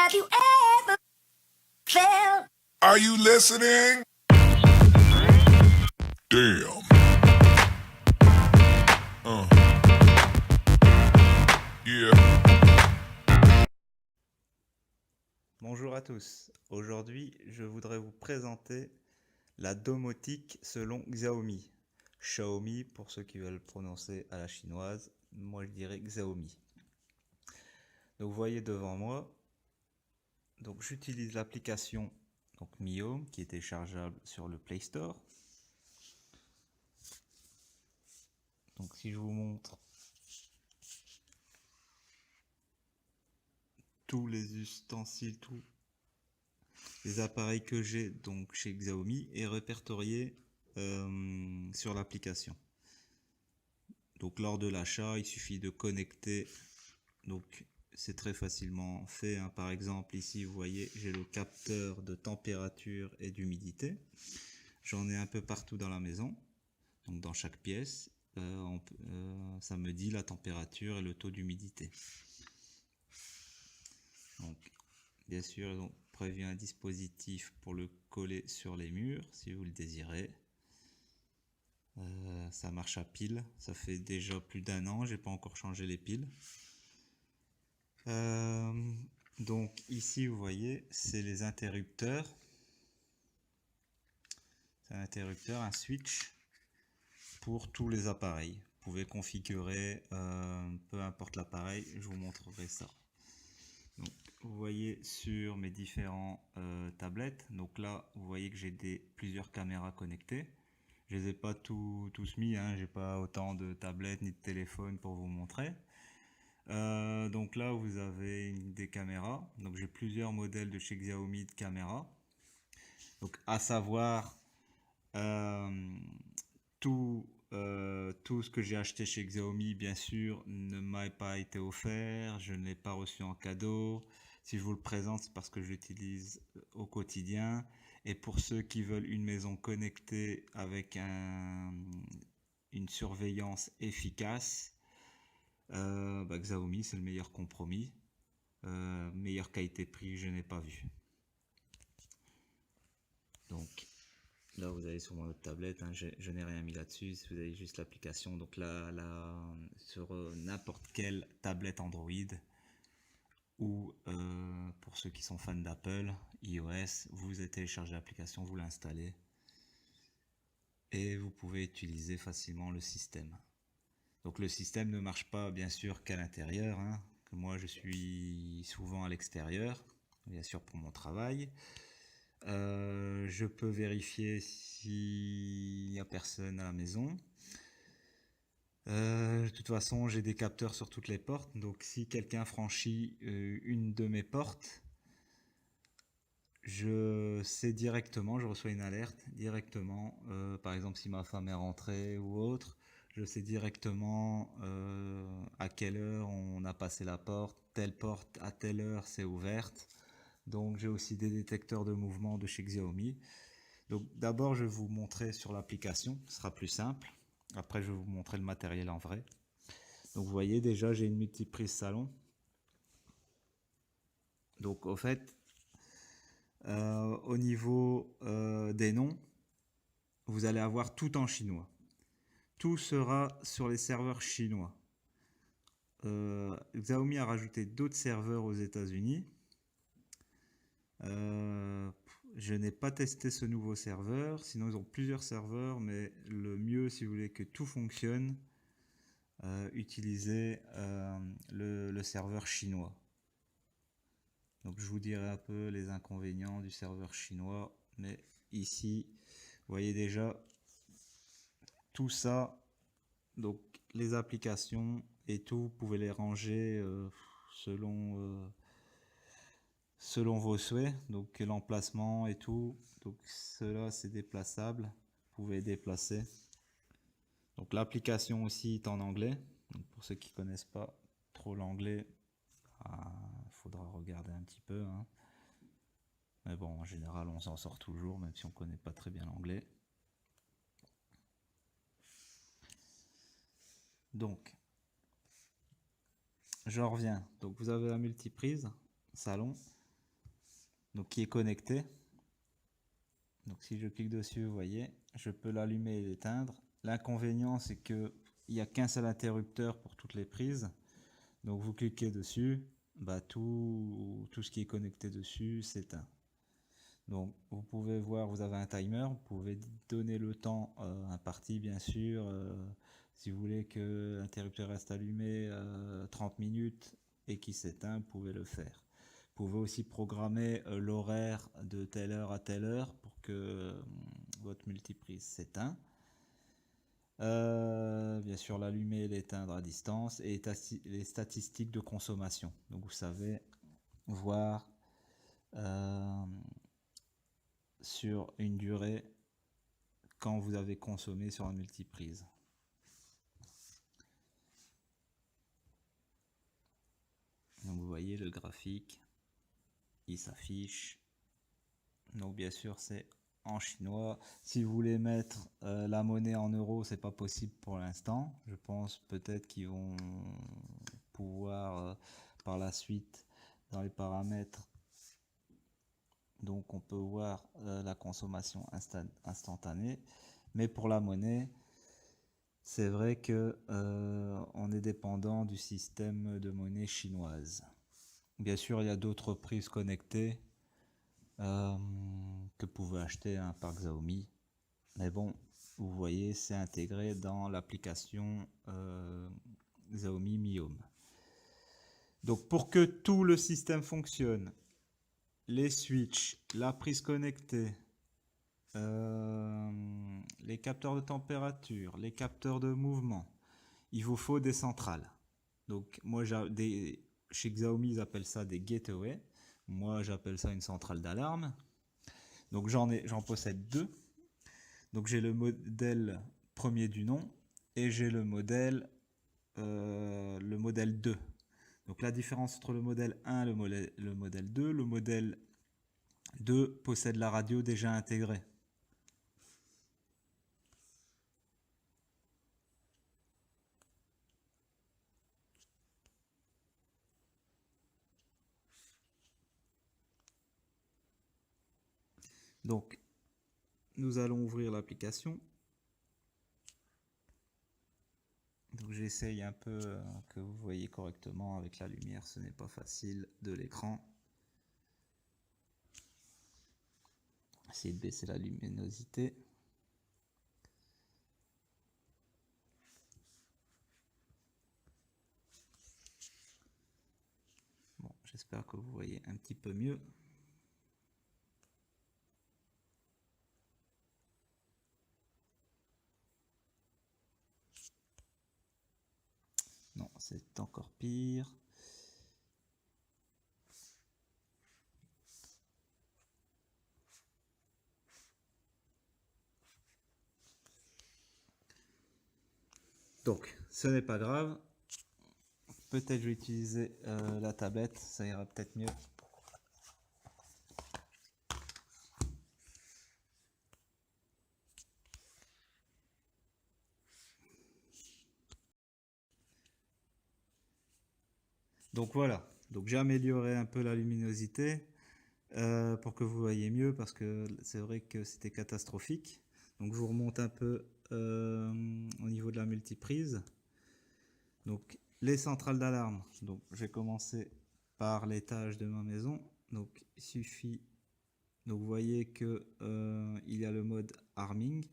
Have you ever felt? Are you listening? Damn. Yeah. Bonjour à tous, aujourd'hui je voudrais vous présenter la domotique selon Xiaomi. Xiaomi pour ceux qui veulent prononcer à la chinoise, moi je dirais Xiaomi. Donc vous voyez devant moi, donc j'utilise l'application Mi Home qui est téléchargeable sur le Play Store. Donc si je vous montre tous les ustensiles, tous les appareils que j'ai donc chez Xiaomi est répertorié sur l'application. Donc lors de l'achat, il suffit de connecter, donc c'est très facilement fait, hein. Par exemple ici vous voyez j'ai le capteur de température et d'humidité. J'en ai un peu partout dans la maison, donc dans chaque pièce. Ça me dit la température et le taux d'humidité. Donc bien sûr ils ont prévu un dispositif pour le coller sur les murs si vous le désirez. Ça marche à pile, ça fait déjà plus d'1 an, j'ai pas encore changé les piles. Donc ici vous voyez c'est les interrupteurs. C'est un interrupteur, un switch pour tous les appareils. Vous pouvez configurer peu importe l'appareil, je vous montrerai ça. Donc, vous voyez sur mes différents tablettes, donc là vous voyez que j'ai plusieurs caméras connectées. Je les ai pas tous mis, hein, j'ai pas autant de tablettes ni de téléphones pour vous montrer. Donc là vous avez des caméras, donc j'ai plusieurs modèles de chez Xiaomi de caméras. Donc à savoir tout ce que j'ai acheté chez Xiaomi bien sûr ne m'a pas été offert, je ne l'ai pas reçu en cadeau. Si je vous le présente c'est parce que je l'utilise au quotidien. Et pour ceux qui veulent une maison connectée avec une surveillance efficace, Xiaomi c'est le meilleur compromis. Meilleure qualité-prix je n'ai pas vu. Donc là vous avez sur mon autre tablette, hein, je n'ai rien mis là-dessus, vous avez juste l'application. Donc là sur n'importe quelle tablette Android ou pour ceux qui sont fans d'Apple, iOS, vous téléchargez l'application, vous l'installez et vous pouvez utiliser facilement le système. Donc le système ne marche pas bien sûr qu'à l'intérieur, hein, que moi je suis souvent à l'extérieur, bien sûr pour mon travail. Je peux vérifier s'il n'y a personne à la maison. De toute façon j'ai des capteurs sur toutes les portes, donc si quelqu'un franchit une de mes portes, je sais directement, je reçois une alerte directement, par exemple si ma femme est rentrée ou autre, je sais directement à quelle heure on a passé la porte, telle porte à telle heure c'est ouverte. Donc j'ai aussi des détecteurs de mouvement de chez Xiaomi. Donc d'abord je vais vous montrer sur l'application, ce sera plus simple. Après je vais vous montrer le matériel en vrai. Donc vous voyez déjà j'ai une multiprise salon. Donc au fait au niveau des noms, vous allez avoir tout en chinois. Tout sera sur les serveurs chinois. Xiaomi a rajouté d'autres serveurs aux États-Unis. Je n'ai pas testé ce nouveau serveur, sinon ils ont plusieurs serveurs, mais le mieux si vous voulez que tout fonctionne, utilisez le serveur chinois. Donc je vous dirai un peu les inconvénients du serveur chinois, mais ici vous voyez déjà tout ça, donc les applications et tout, vous pouvez les ranger selon vos souhaits, donc l'emplacement et tout. Donc cela c'est déplaçable, vous pouvez déplacer. Donc l'application aussi est en anglais, donc pour ceux qui connaissent pas trop l'anglais, faudra regarder un petit peu, hein. Mais bon en général on s'en sort toujours même si on connaît pas très bien l'anglais. Donc j'en reviens, donc vous avez la multiprise salon. donc qui est connecté. Donc si je clique dessus, vous voyez, je peux l'allumer et l'éteindre. L'inconvénient, c'est qu'il n'y a qu'un seul interrupteur pour toutes les prises. Donc vous cliquez dessus, bah, tout ce qui est connecté dessus s'éteint. Donc vous pouvez voir, vous avez un timer, vous pouvez donner le temps imparti bien sûr. Si vous voulez que l'interrupteur reste allumé 30 minutes et qu'il s'éteint, vous pouvez le faire. Vous pouvez aussi programmer l'horaire de telle heure à telle heure pour que votre multiprise s'éteint. Bien sûr, l'allumer et l'éteindre à distance, et les statistiques de consommation. Donc vous savez voir sur une durée quand vous avez consommé sur un multiprise. Donc vous voyez le graphique, il s'affiche. Donc bien sûr c'est en chinois. Si vous voulez mettre la monnaie en euros, c'est pas possible pour l'instant. Je pense peut-être qu'ils vont pouvoir par la suite dans les paramètres. Donc on peut voir la consommation instantanée. Mais pour la monnaie, c'est vrai que on est dépendant du système de monnaie chinoise. Bien sûr, il y a d'autres prises connectées que vous pouvez acheter par Xiaomi. Mais bon, vous voyez, c'est intégré dans l'application Xiaomi Mi Home. Donc pour que tout le système fonctionne, les switches, la prise connectée, les capteurs de température, les capteurs de mouvement, il vous faut des centrales. Donc moi, chez Xiaomi, ils appellent ça des gateways. Moi, j'appelle ça une centrale d'alarme. Donc j'en possède deux. Donc j'ai le modèle premier du nom et j'ai le modèle 2. Donc la différence entre le modèle 1 et le modèle 2, le modèle 2 possède la radio déjà intégrée. Donc nous allons ouvrir l'application. Donc j'essaye un peu que vous voyez correctement avec la lumière, ce n'est pas facile de l'écran. Essayez de baisser la luminosité. Bon, j'espère que vous voyez un petit peu mieux. Non, c'est encore pire. Donc, ce n'est pas grave. Peut-être je vais utiliser la tablette, ça ira peut-être mieux. Donc voilà, donc j'ai amélioré un peu la luminosité pour que vous voyez mieux, parce que c'est vrai que c'était catastrophique. Donc je vous remonte un peu au niveau de la multiprise. Donc les centrales d'alarme, donc je vais commencer par l'étage de ma maison. Donc il suffit, donc vous voyez que il y a le mode arming.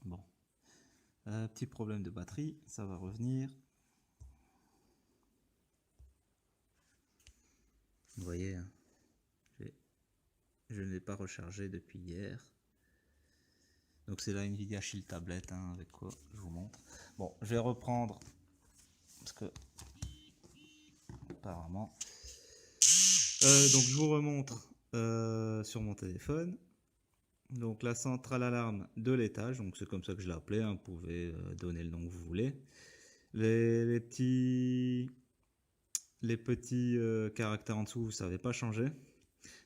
Bon, petit problème de batterie, ça va revenir. Vous voyez, hein, je ne l'ai pas rechargé depuis hier. Donc c'est la Nvidia Shield tablette, hein, avec quoi je vous montre. Bon, je vais reprendre parce que apparemment. Donc je vous remontre sur mon téléphone. Donc la centrale alarme de l'étage, donc c'est comme ça que je l'ai appelé, hein, vous pouvez donner le nom que vous voulez. Les petits caractères en dessous, ça n'avait pas changé.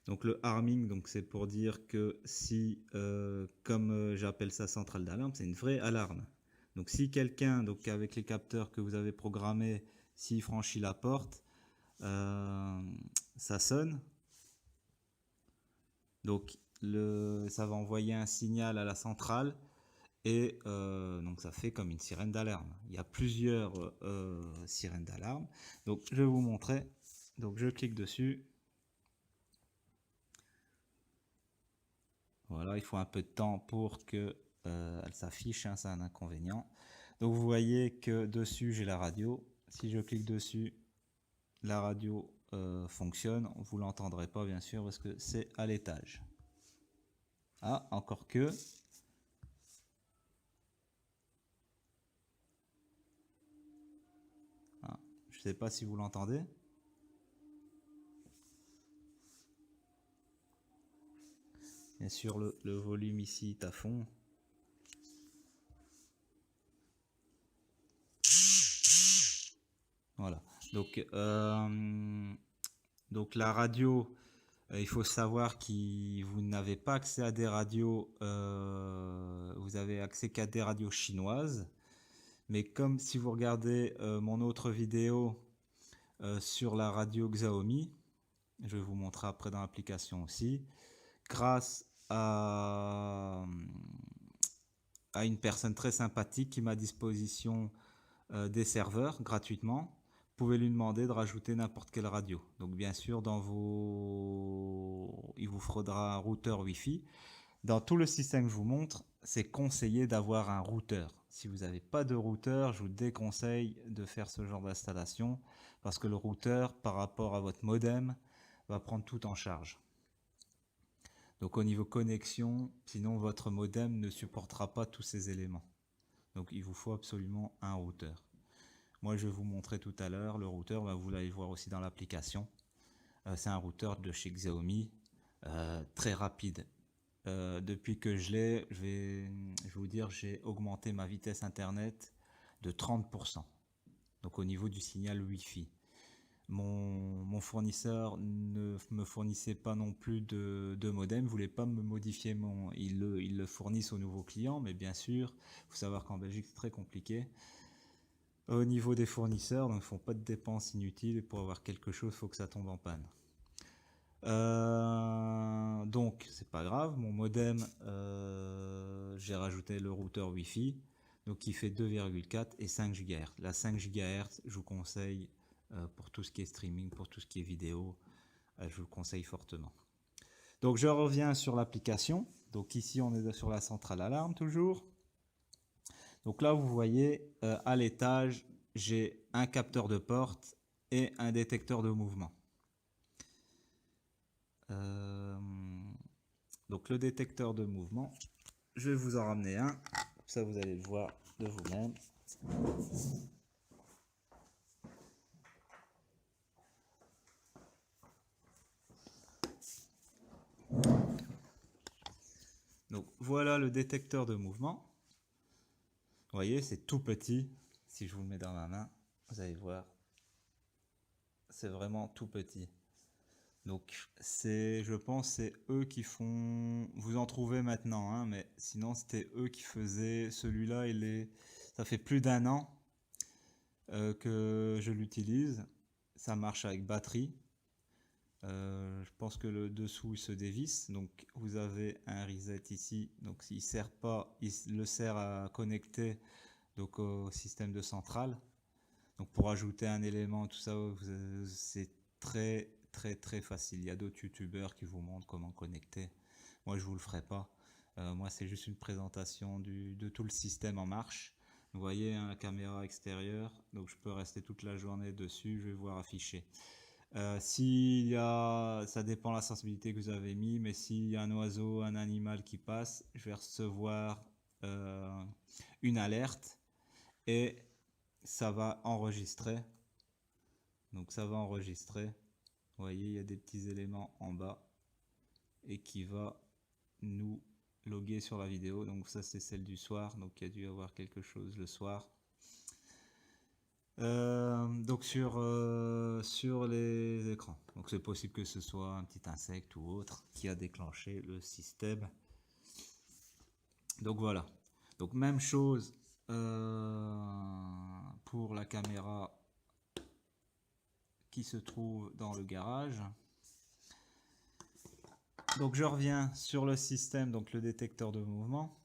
Donc le arming, donc c'est pour dire que si, comme j'appelle ça centrale d'alarme, c'est une vraie alarme. Donc si quelqu'un, donc avec les capteurs que vous avez programmés, s'il franchit la porte, ça sonne. Donc ça va envoyer un signal à la centrale et donc ça fait comme une sirène d'alarme. Il y a plusieurs sirènes d'alarme. Donc je vais vous montrer. Donc je clique dessus. Voilà, il faut un peu de temps pour que elle s'affiche, hein, c'est un inconvénient. Donc vous voyez que dessus j'ai la radio. Si je clique dessus, la radio fonctionne. Vous l'entendrez pas bien sûr parce que c'est à l'étage. Ah, encore que. Ah, je sais pas si vous l'entendez. Bien sûr, le volume ici est à fond. Voilà. Donc la radio, il faut savoir que vous n'avez pas accès à des radios, vous avez accès qu'à des radios chinoises. Mais comme si vous regardez mon autre vidéo sur la radio Xiaomi, je vais vous montrer après dans l'application aussi, grâce à une personne très sympathique qui met à disposition des serveurs gratuitement, vous pouvez lui demander de rajouter n'importe quelle radio. Donc bien sûr, il vous faudra un routeur Wi-Fi. Dans tout le système que je vous montre, c'est conseillé d'avoir un routeur. Si vous n'avez pas de routeur, je vous déconseille de faire ce genre d'installation parce que le routeur, par rapport à votre modem, va prendre tout en charge. Donc au niveau connexion, sinon votre modem ne supportera pas tous ces éléments. Donc il vous faut absolument un routeur. Moi je vais vous montrer tout à l'heure, le routeur, vous l'allez voir aussi dans l'application. C'est un routeur de chez Xiaomi, très rapide. Depuis que je l'ai, je vais vous dire, j'ai augmenté ma vitesse internet de 30%. Donc au niveau du signal Wi-Fi. Mon fournisseur ne me fournissait pas non plus de modem, voulait pas me modifier ils le fournissent aux nouveaux clients, mais bien sûr, il faut savoir qu'en Belgique c'est très compliqué. Au niveau des fournisseurs, donc ils font pas de dépenses inutiles et pour avoir quelque chose, il faut que ça tombe en panne. Donc c'est pas grave, mon modem, j'ai rajouté le routeur Wi-Fi, donc qui fait 2,4 et 5 GHz. La 5 GHz, je vous conseille pour tout ce qui est streaming, pour tout ce qui est vidéo, je vous le conseille fortement. Donc je reviens sur l'application. Donc ici on est sur la centrale alarme toujours. Donc là vous voyez à l'étage j'ai un capteur de porte et un détecteur de mouvement. Donc le détecteur de mouvement, je vais vous en ramener un, ça vous allez le voir de vous-même. Donc voilà le détecteur de mouvement. Vous voyez, c'est tout petit. Si je vous le mets dans ma main, vous allez voir, c'est vraiment tout petit. Donc je pense c'est eux qui font, vous en trouvez maintenant, hein, mais sinon c'était eux qui faisaient celui-là. Ça fait plus d'1 an que je l'utilise. Ça marche avec batterie. Je pense que le dessous il se dévisse, donc vous avez un reset ici, donc s'il sert pas, il le sert à connecter donc au système de centrale. Donc pour ajouter un élément, tout ça, c'est très facile. Il y a d'autres youtubeurs qui vous montrent comment connecter. Moi je vous le ferai pas. Moi c'est juste une présentation de tout le système en marche. Vous voyez hein, la caméra extérieure, donc je peux rester toute la journée dessus, je vais voir afficher. Ça dépend de la sensibilité que vous avez mis, mais s'il y a un oiseau, un animal qui passe, je vais recevoir une alerte et ça va enregistrer. Donc ça va enregistrer. Vous voyez, il y a des petits éléments en bas et qui va nous loguer sur la vidéo. Donc ça c'est celle du soir, donc il y a dû y avoir quelque chose le soir. Donc sur les écrans, donc c'est possible que ce soit un petit insecte ou autre qui a déclenché le système. Donc voilà, donc même chose pour la caméra qui se trouve dans le garage. Donc je reviens sur le système, donc le détecteur de mouvement.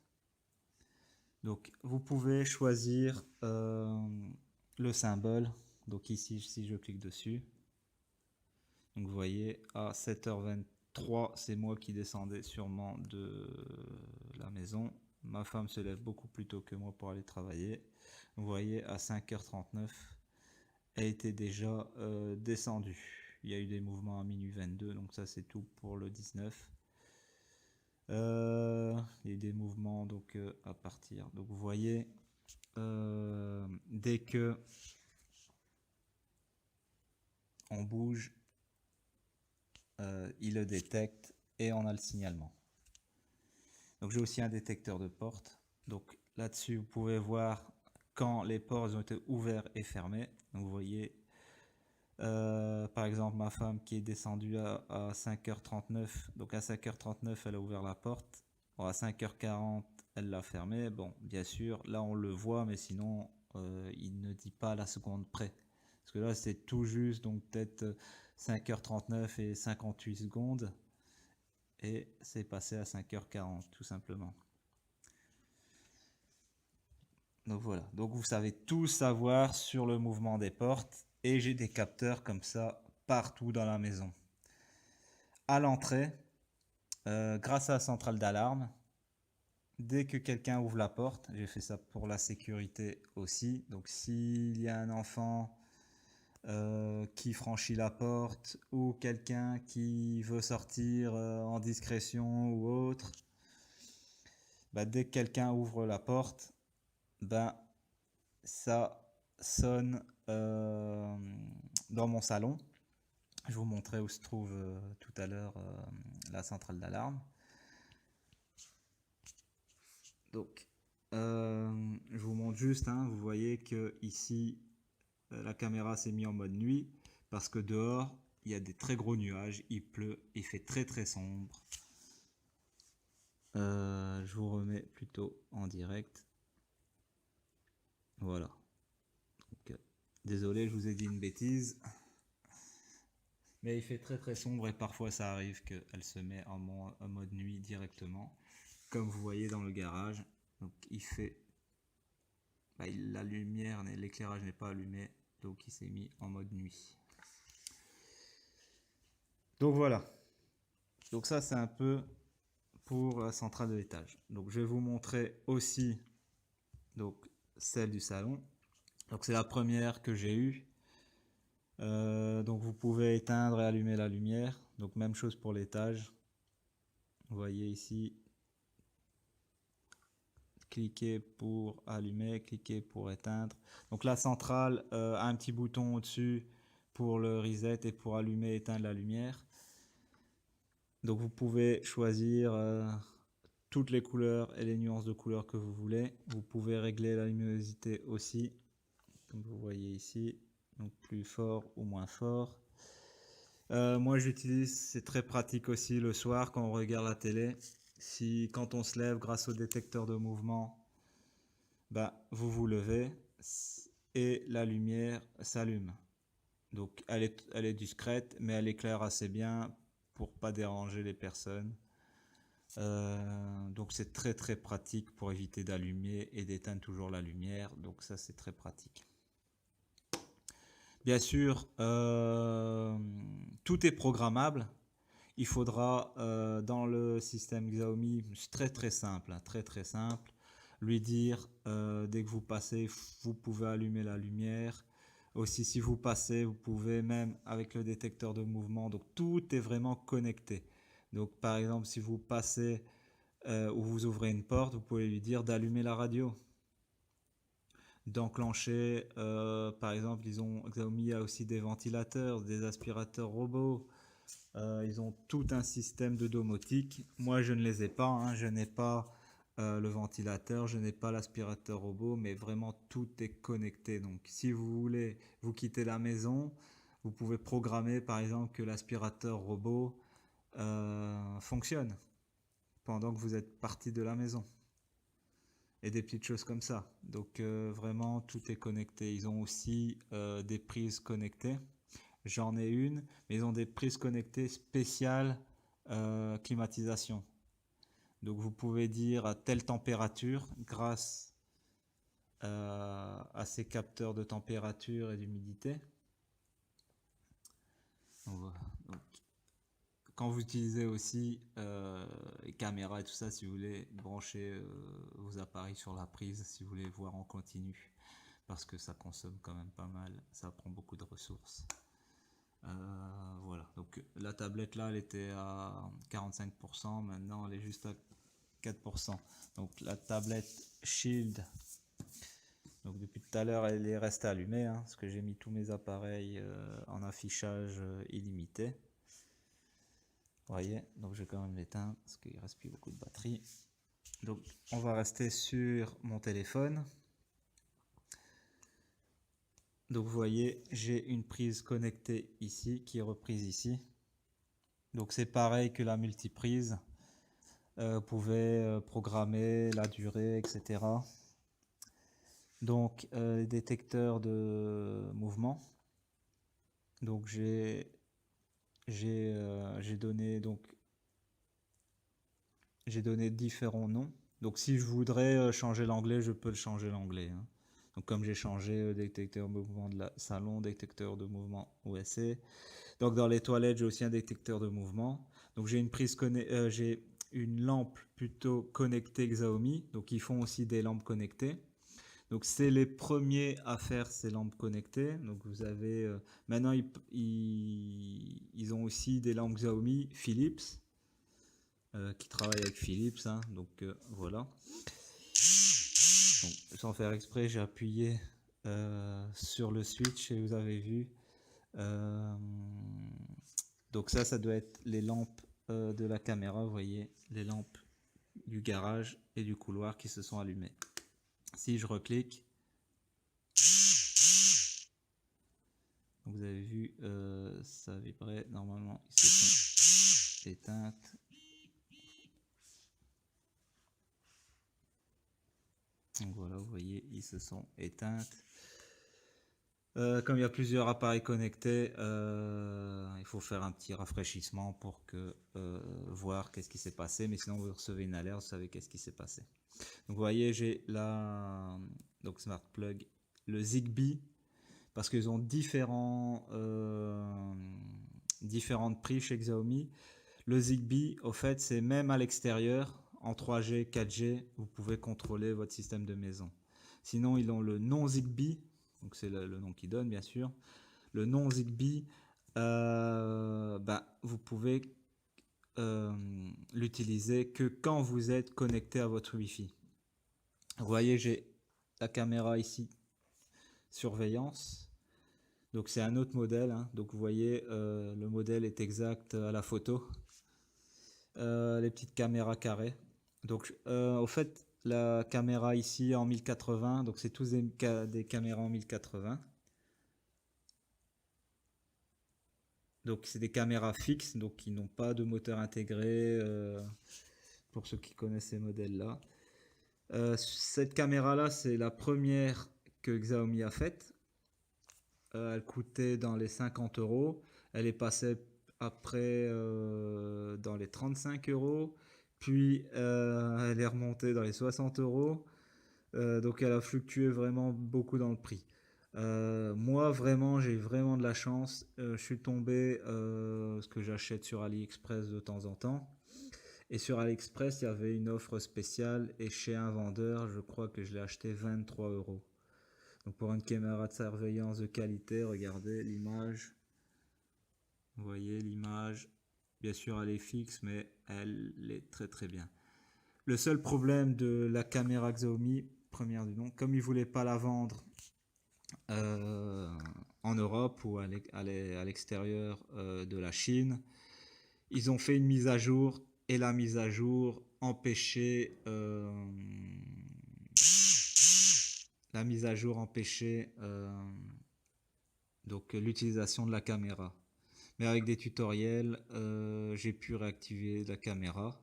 Donc vous pouvez choisir le symbole. Donc ici, si je clique dessus, donc vous voyez à 7h23, c'est moi qui descendais sûrement de la maison. Ma femme se lève beaucoup plus tôt que moi pour aller travailler. Vous voyez à 5h39, elle était déjà descendue. Il y a eu des mouvements à minuit 22, donc ça c'est tout pour le 19. Il y a eu des mouvements donc à partir. Donc vous voyez, dès que on bouge, il le détecte et on a le signalement. Donc j'ai aussi un détecteur de porte. Donc là-dessus, vous pouvez voir quand les portes ont été ouverts et fermés. Donc vous voyez, par exemple, ma femme qui est descendue à 5h39. Donc à 5h39, elle a ouvert la porte. Bon, à 5h40, elle l'a fermée. Bon, bien sûr, là on le voit, mais sinon, il ne dit pas la seconde près. Parce que là, c'est tout juste, donc peut-être 5h39 et 58 secondes. Et c'est passé à 5h40, tout simplement. Donc voilà, donc vous savez tout savoir sur le mouvement des portes. Et j'ai des capteurs comme ça partout dans la maison. À l'entrée, grâce à la centrale d'alarme, dès que quelqu'un ouvre la porte, j'ai fait ça pour la sécurité aussi. Donc s'il y a un enfant qui franchit la porte ou quelqu'un qui veut sortir en discrétion ou autre, bah, dès que quelqu'un ouvre la porte, ben ça sonne dans mon salon. Je vous montrais où se trouve tout à l'heure la centrale d'alarme. Donc, je vous montre juste, hein, vous voyez que ici, la caméra s'est mise en mode nuit parce que dehors, il y a des très gros nuages, il pleut, il fait très très sombre. Je vous remets plutôt en direct. Voilà. Donc, désolé, je vous ai dit une bêtise. Mais il fait très très sombre et parfois ça arrive qu'elle se met en mode nuit directement. Comme vous voyez dans le garage. Donc il fait... Bah, la lumière, l'éclairage n'est pas allumé. Donc il s'est mis en mode nuit. Donc voilà. Donc ça c'est un peu pour la centrale de l'étage. Donc je vais vous montrer aussi donc, celle du salon. Donc c'est la première que j'ai eue. Donc vous pouvez éteindre et allumer la lumière. Donc même chose pour l'étage. Vous voyez ici. Cliquez pour allumer, cliquez pour éteindre. Donc la centrale a un petit bouton au-dessus pour le reset et pour allumer et éteindre la lumière. Donc vous pouvez choisir toutes les couleurs et les nuances de couleurs que vous voulez. Vous pouvez régler la luminosité aussi, comme vous voyez ici, donc plus fort ou moins fort. Moi j'utilise, c'est très pratique aussi le soir quand on regarde la télé. Si quand on se lève grâce au détecteur de mouvement, bah, vous vous levez et la lumière s'allume. Donc elle est discrète, mais elle éclaire assez bien pour pas déranger les personnes. Donc c'est très très pratique pour éviter d'allumer et d'éteindre toujours la lumière. Donc ça c'est très pratique. Bien sûr, tout est programmable. Il faudra dans le système Xiaomi, c'est très très simple, hein, très très simple, lui dire dès que vous passez, vous pouvez allumer la lumière. Aussi, si vous passez, vous pouvez même avec le détecteur de mouvement. Donc tout est vraiment connecté. Donc par exemple, si vous passez ou vous ouvrez une porte, vous pouvez lui dire d'allumer la radio, d'enclencher. Par exemple, Xiaomi a aussi des ventilateurs, des aspirateurs robots. Ils ont tout un système de domotique. Moi, je ne les ai pas. Hein. Je n'ai pas le ventilateur, je n'ai pas l'aspirateur robot, mais vraiment tout est connecté. Donc, si vous voulez vous quitter la maison, vous pouvez programmer, par exemple, que l'aspirateur robot fonctionne pendant que vous êtes parti de la maison. et des petites choses comme ça. Donc vraiment tout est connecté. Ils ont aussi des prises connectées. J'en ai une, mais ils ont des prises connectées spéciales climatisation. Donc vous pouvez dire à telle température grâce à ces capteurs de température et d'humidité. Donc, quand vous utilisez aussi les caméras et tout ça, si vous voulez brancher vos appareils sur la prise, si vous voulez voir en continu, parce que ça consomme quand même pas mal, ça prend beaucoup de ressources. Voilà, donc la tablette là, elle était à 45%, maintenant elle est juste à 4%. Donc la tablette Shield, donc depuis tout à l'heure, elle est restée allumée, hein, parce que j'ai mis tous mes appareils en affichage illimité. Vous voyez, donc je vais quand même l'éteindre parce qu'il reste plus beaucoup de batterie. Donc on va rester sur mon téléphone. Donc vous voyez, j'ai une prise connectée ici qui est reprise ici. Donc c'est pareil que la multiprise. Vous pouvez programmer la durée, etc. Donc détecteur de mouvement. Donc j'ai donné différents noms. Donc si je voudrais changer l'anglais, je peux le changer l'anglais, hein. Donc comme j'ai changé détecteur de mouvement de la salon, détecteur de mouvement OSC. Donc dans les toilettes, j'ai aussi un détecteur de mouvement. Donc j'ai j'ai une lampe plutôt connectée Xiaomi. Donc ils font aussi des lampes connectées. Donc c'est les premiers à faire ces lampes connectées. Donc vous avez maintenant ils ont aussi des lampes Xiaomi Philips qui travaillent avec Philips, hein. Donc voilà. Donc, sans faire exprès, j'ai appuyé sur le switch et vous avez vu. Donc ça doit être les lampes de la caméra. Vous voyez les lampes du garage et du couloir qui se sont allumées. Si je reclique, vous avez vu, ça vibrait. Normalement, ils se sont éteintes. Donc voilà, vous voyez, ils se sont éteintes. Comme il y a plusieurs appareils connectés, il faut faire un petit rafraîchissement pour voir qu'est-ce qui s'est passé. Mais sinon, vous recevez une alerte, vous savez qu'est-ce qui s'est passé. Donc vous voyez, j'ai là, donc Smart Plug, le Zigbee, parce qu'ils ont différentes prix chez Xiaomi. Le Zigbee, au fait, c'est même à l'extérieur, en 3G, 4G, vous pouvez contrôler votre système de maison. Sinon, ils ont le non Zigbee, donc c'est le nom qu'ils donnent, bien sûr. Le non Zigbee, vous pouvez l'utiliser que quand vous êtes connecté à votre Wi-Fi. Vous voyez, j'ai la caméra ici, surveillance. Donc c'est un autre modèle, hein. Donc vous voyez, le modèle est exact à la photo. Les petites caméras carrées. Donc au fait, la caméra ici en 1080, donc c'est tous des caméras en 1080. Donc c'est des caméras fixes, donc qui n'ont pas de moteur intégré, pour ceux qui connaissent ces modèles-là. Cette caméra-là, c'est la première que Xiaomi a faite. Elle coûtait dans les 50 €. Elle est passée après dans les 35 €. Puis elle est remontée dans les 60 €. Donc elle a fluctué vraiment beaucoup dans le prix. Moi vraiment j'ai vraiment de la chance. Je suis tombé ce que j'achète sur AliExpress de temps en temps. Et sur AliExpress il y avait une offre spéciale et chez un vendeur je crois que je l'ai acheté 23 €. Donc pour une caméra de surveillance de qualité, regardez l'image. Vous voyez l'image. Bien sûr elle est fixe mais elle est très très bien. Le seul problème de la caméra Xiaomi, première du nom, comme ils ne voulaient pas la vendre en Europe ou à l'extérieur de la Chine, ils ont fait une mise à jour et la mise à jour empêchait donc l'utilisation de la caméra. Mais avec des tutoriels, j'ai pu réactiver la caméra.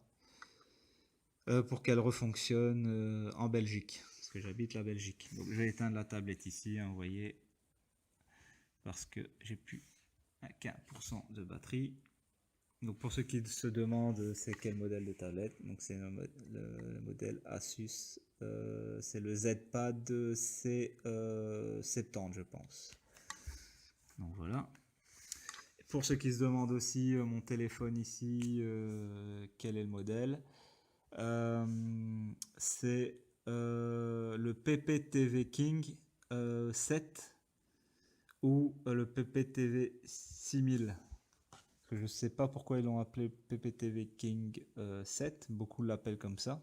pour qu'elle refonctionne en Belgique, parce que j'habite la Belgique. Donc je vais éteindre la tablette ici, hein, vous voyez, parce que j'ai plus qu'un % de batterie. Donc pour ceux qui se demandent c'est quel modèle de tablette, donc c'est le modèle Asus, c'est le ZPad C70 je pense. Donc voilà. Pour ceux qui se demandent aussi mon téléphone ici, quel est le modèle, c'est le PPTV King 7 ou le PPTV 6000. Je ne sais pas pourquoi ils l'ont appelé PPTV King 7, beaucoup l'appellent comme ça,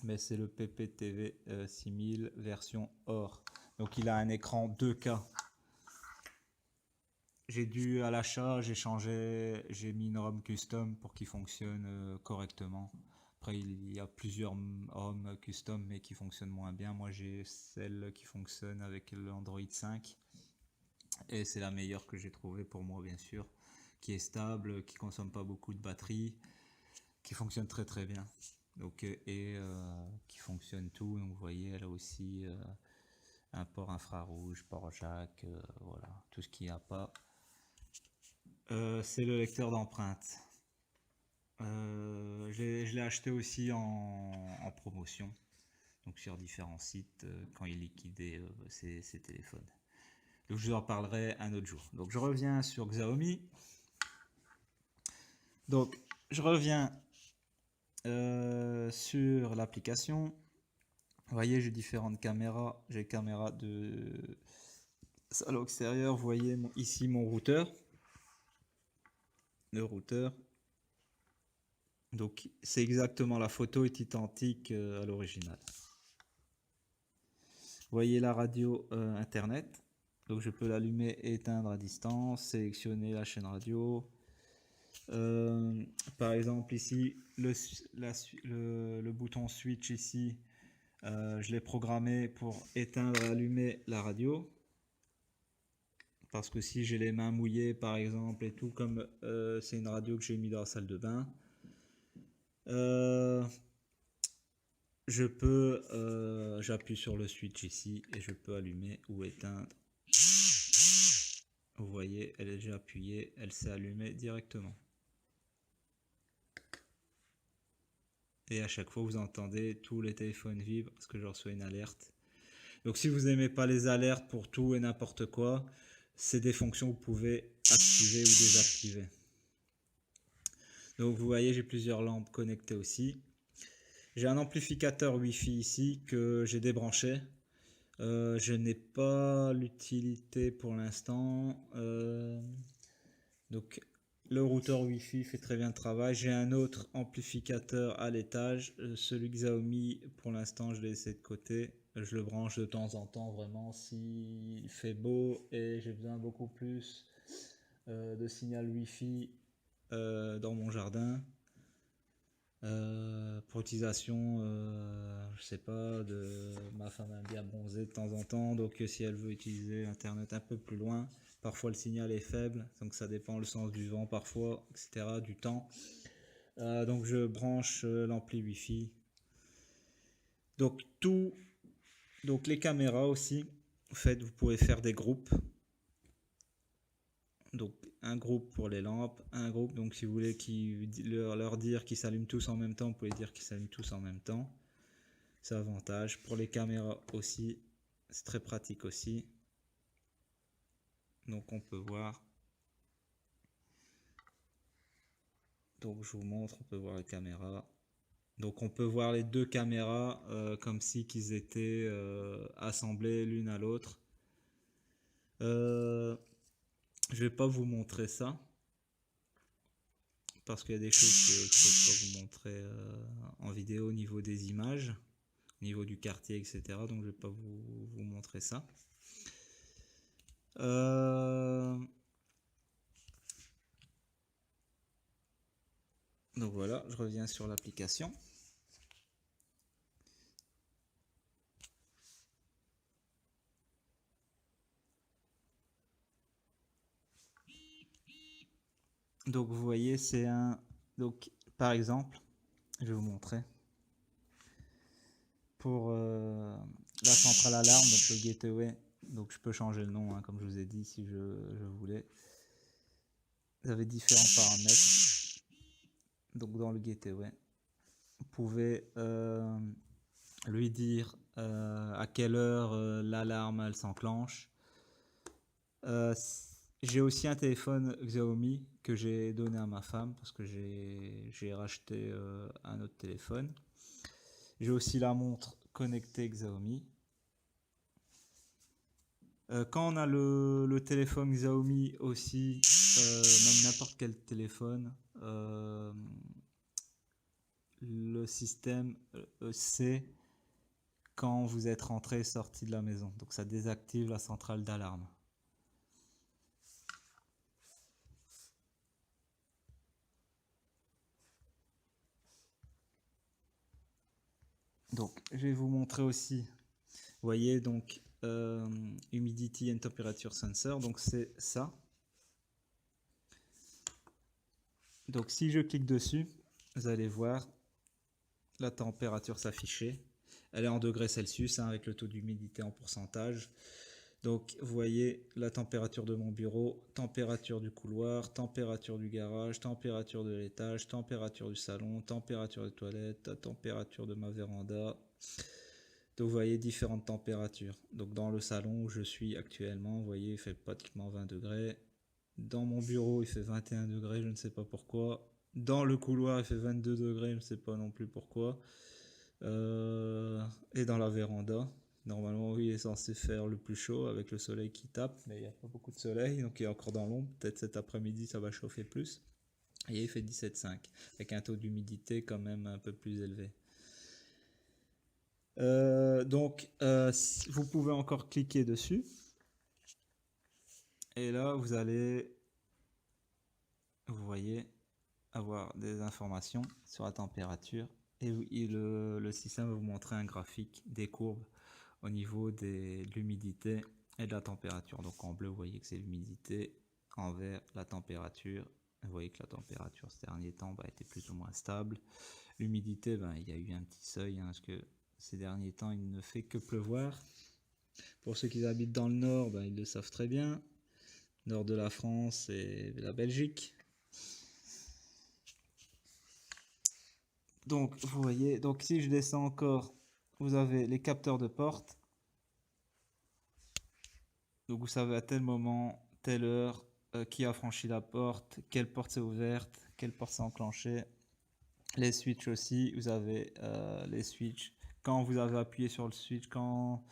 mais c'est le PPTV 6000 version or. Donc il a un écran 2K. J'ai dû à l'achat, j'ai mis une ROM custom pour qu'il fonctionne correctement. Après il y a plusieurs ROM custom mais qui fonctionnent moins bien. Moi j'ai celle qui fonctionne avec l'Android 5 et c'est la meilleure que j'ai trouvée pour moi bien sûr, qui est stable, qui consomme pas beaucoup de batterie, qui fonctionne très très bien. Donc qui fonctionne tout. Donc vous voyez elle a aussi un port infrarouge, port jack, voilà tout ce qu'il n'y a pas. C'est le lecteur d'empreintes. Je l'ai acheté aussi en promotion, donc sur différents sites quand il liquidait ses téléphones. Donc je vous en parlerai un autre jour. Donc je reviens sur Xiaomi. Donc je reviens sur l'application. Vous voyez, j'ai différentes caméras. J'ai caméra de salon extérieur. Vous voyez ici mon routeur. Le routeur. Donc c'est exactement, la photo est identique à l'original. Vous voyez la radio internet. Donc je peux l'allumer et éteindre à distance. Sélectionner la chaîne radio. Par exemple ici le bouton switch ici, je l'ai programmé pour éteindre et allumer la radio. Parce que si j'ai les mains mouillées par exemple et tout, comme c'est une radio que j'ai mis dans la salle de bain, j'appuie sur le switch ici et je peux allumer ou éteindre. Vous voyez, elle est déjà appuyée, elle s'est allumée directement. Et à chaque fois vous entendez tous les téléphones vibrent parce que je reçois une alerte. Donc si vous n'aimez pas les alertes pour tout et n'importe quoi, c'est des fonctions que vous pouvez activer ou désactiver. Donc vous voyez, j'ai plusieurs lampes connectées aussi. J'ai un amplificateur Wi-Fi ici que j'ai débranché. Je n'ai pas l'utilité pour l'instant. Donc le routeur Wi-Fi fait très bien le travail. J'ai un autre amplificateur à l'étage. Celui Xiaomi, pour l'instant, je l'ai laissé de côté. Je le branche de temps en temps, vraiment, s'il fait beau et j'ai besoin beaucoup plus de signal Wi-Fi dans mon jardin. Pour utilisation, je sais pas, ma femme aime bien bronzer de temps en temps, donc si elle veut utiliser internet un peu plus loin, parfois le signal est faible, donc ça dépend le sens du vent parfois, etc., du temps. Donc je branche l'ampli Wi-Fi. Donc donc les caméras aussi, en fait, vous pouvez faire des groupes. Donc un groupe pour les lampes, un groupe, donc si vous voulez leur dire qu'ils s'allument tous en même temps, vous pouvez dire qu'ils s'allument tous en même temps. C'est avantage. Pour les caméras aussi, c'est très pratique aussi. Donc on peut voir. Donc je vous montre, on peut voir les caméras. Donc on peut voir les deux caméras comme si qu'ils étaient assemblés l'une à l'autre. Je vais pas vous montrer ça parce qu'il y a des choses que je peux pas vous montrer en vidéo au niveau des images, au niveau du quartier, etc. Donc je vais pas vous montrer ça. Donc voilà, je reviens sur l'application. Donc vous voyez, c'est un... Donc par exemple, je vais vous montrer. pour la centrale alarme, donc le gateway. Donc je peux changer le nom, hein, comme je vous ai dit, si je voulais. Vous avez différents paramètres. Donc dans le gateway, vous pouvez lui dire à quelle heure l'alarme elle s'enclenche. J'ai aussi un téléphone Xiaomi que j'ai donné à ma femme parce que j'ai racheté un autre téléphone. J'ai aussi la montre connectée Xiaomi. Quand on a le téléphone Xiaomi aussi, même n'importe quel téléphone, le système sait quand vous êtes rentré et sorti de la maison. Donc ça désactive la centrale d'alarme. Donc je vais vous montrer aussi. Vous voyez donc Humidity and Temperature Sensor. Donc c'est ça. Donc si je clique dessus, vous allez voir la température s'afficher. Elle est en degrés Celsius, hein, avec le taux d'humidité en pourcentage. Donc vous voyez la température de mon bureau, température du couloir, température du garage, température de l'étage, température du salon, température des toilettes, température de ma véranda. Donc vous voyez différentes températures. Donc dans le salon où je suis actuellement, vous voyez il fait pratiquement 20 degrés. Dans mon bureau il fait 21 degrés, je ne sais pas pourquoi. Dans le couloir il fait 22 degrés, je ne sais pas non plus pourquoi. Et dans la véranda, normalement oui, il est censé faire le plus chaud avec le soleil qui tape, mais il n'y a pas beaucoup de soleil, donc il est encore dans l'ombre. Peut-être cet après-midi ça va chauffer plus. Et il fait 17,5 avec un taux d'humidité quand même un peu plus élevé. Vous pouvez encore cliquer dessus et là vous allez, vous voyez, avoir des informations sur la température et le système va vous montrer un graphique des courbes au niveau de l'humidité et de la température. Donc en bleu vous voyez que c'est l'humidité, en vert la température. Vous voyez que la température ces derniers temps était plus ou moins stable. L'humidité, il y a eu un petit seuil, hein, parce que ces derniers temps il ne fait que pleuvoir. Pour ceux qui habitent dans le nord, ils le savent très bien. Nord de la France et la Belgique. Donc vous voyez, donc si je descends encore, vous avez les capteurs de porte. Donc vous savez à tel moment, telle heure, qui a franchi la porte, quelle porte s'est ouverte, quelle porte s'est enclenchée. Les switches aussi, vous avez les switches. Quand vous avez appuyé sur le switch, quand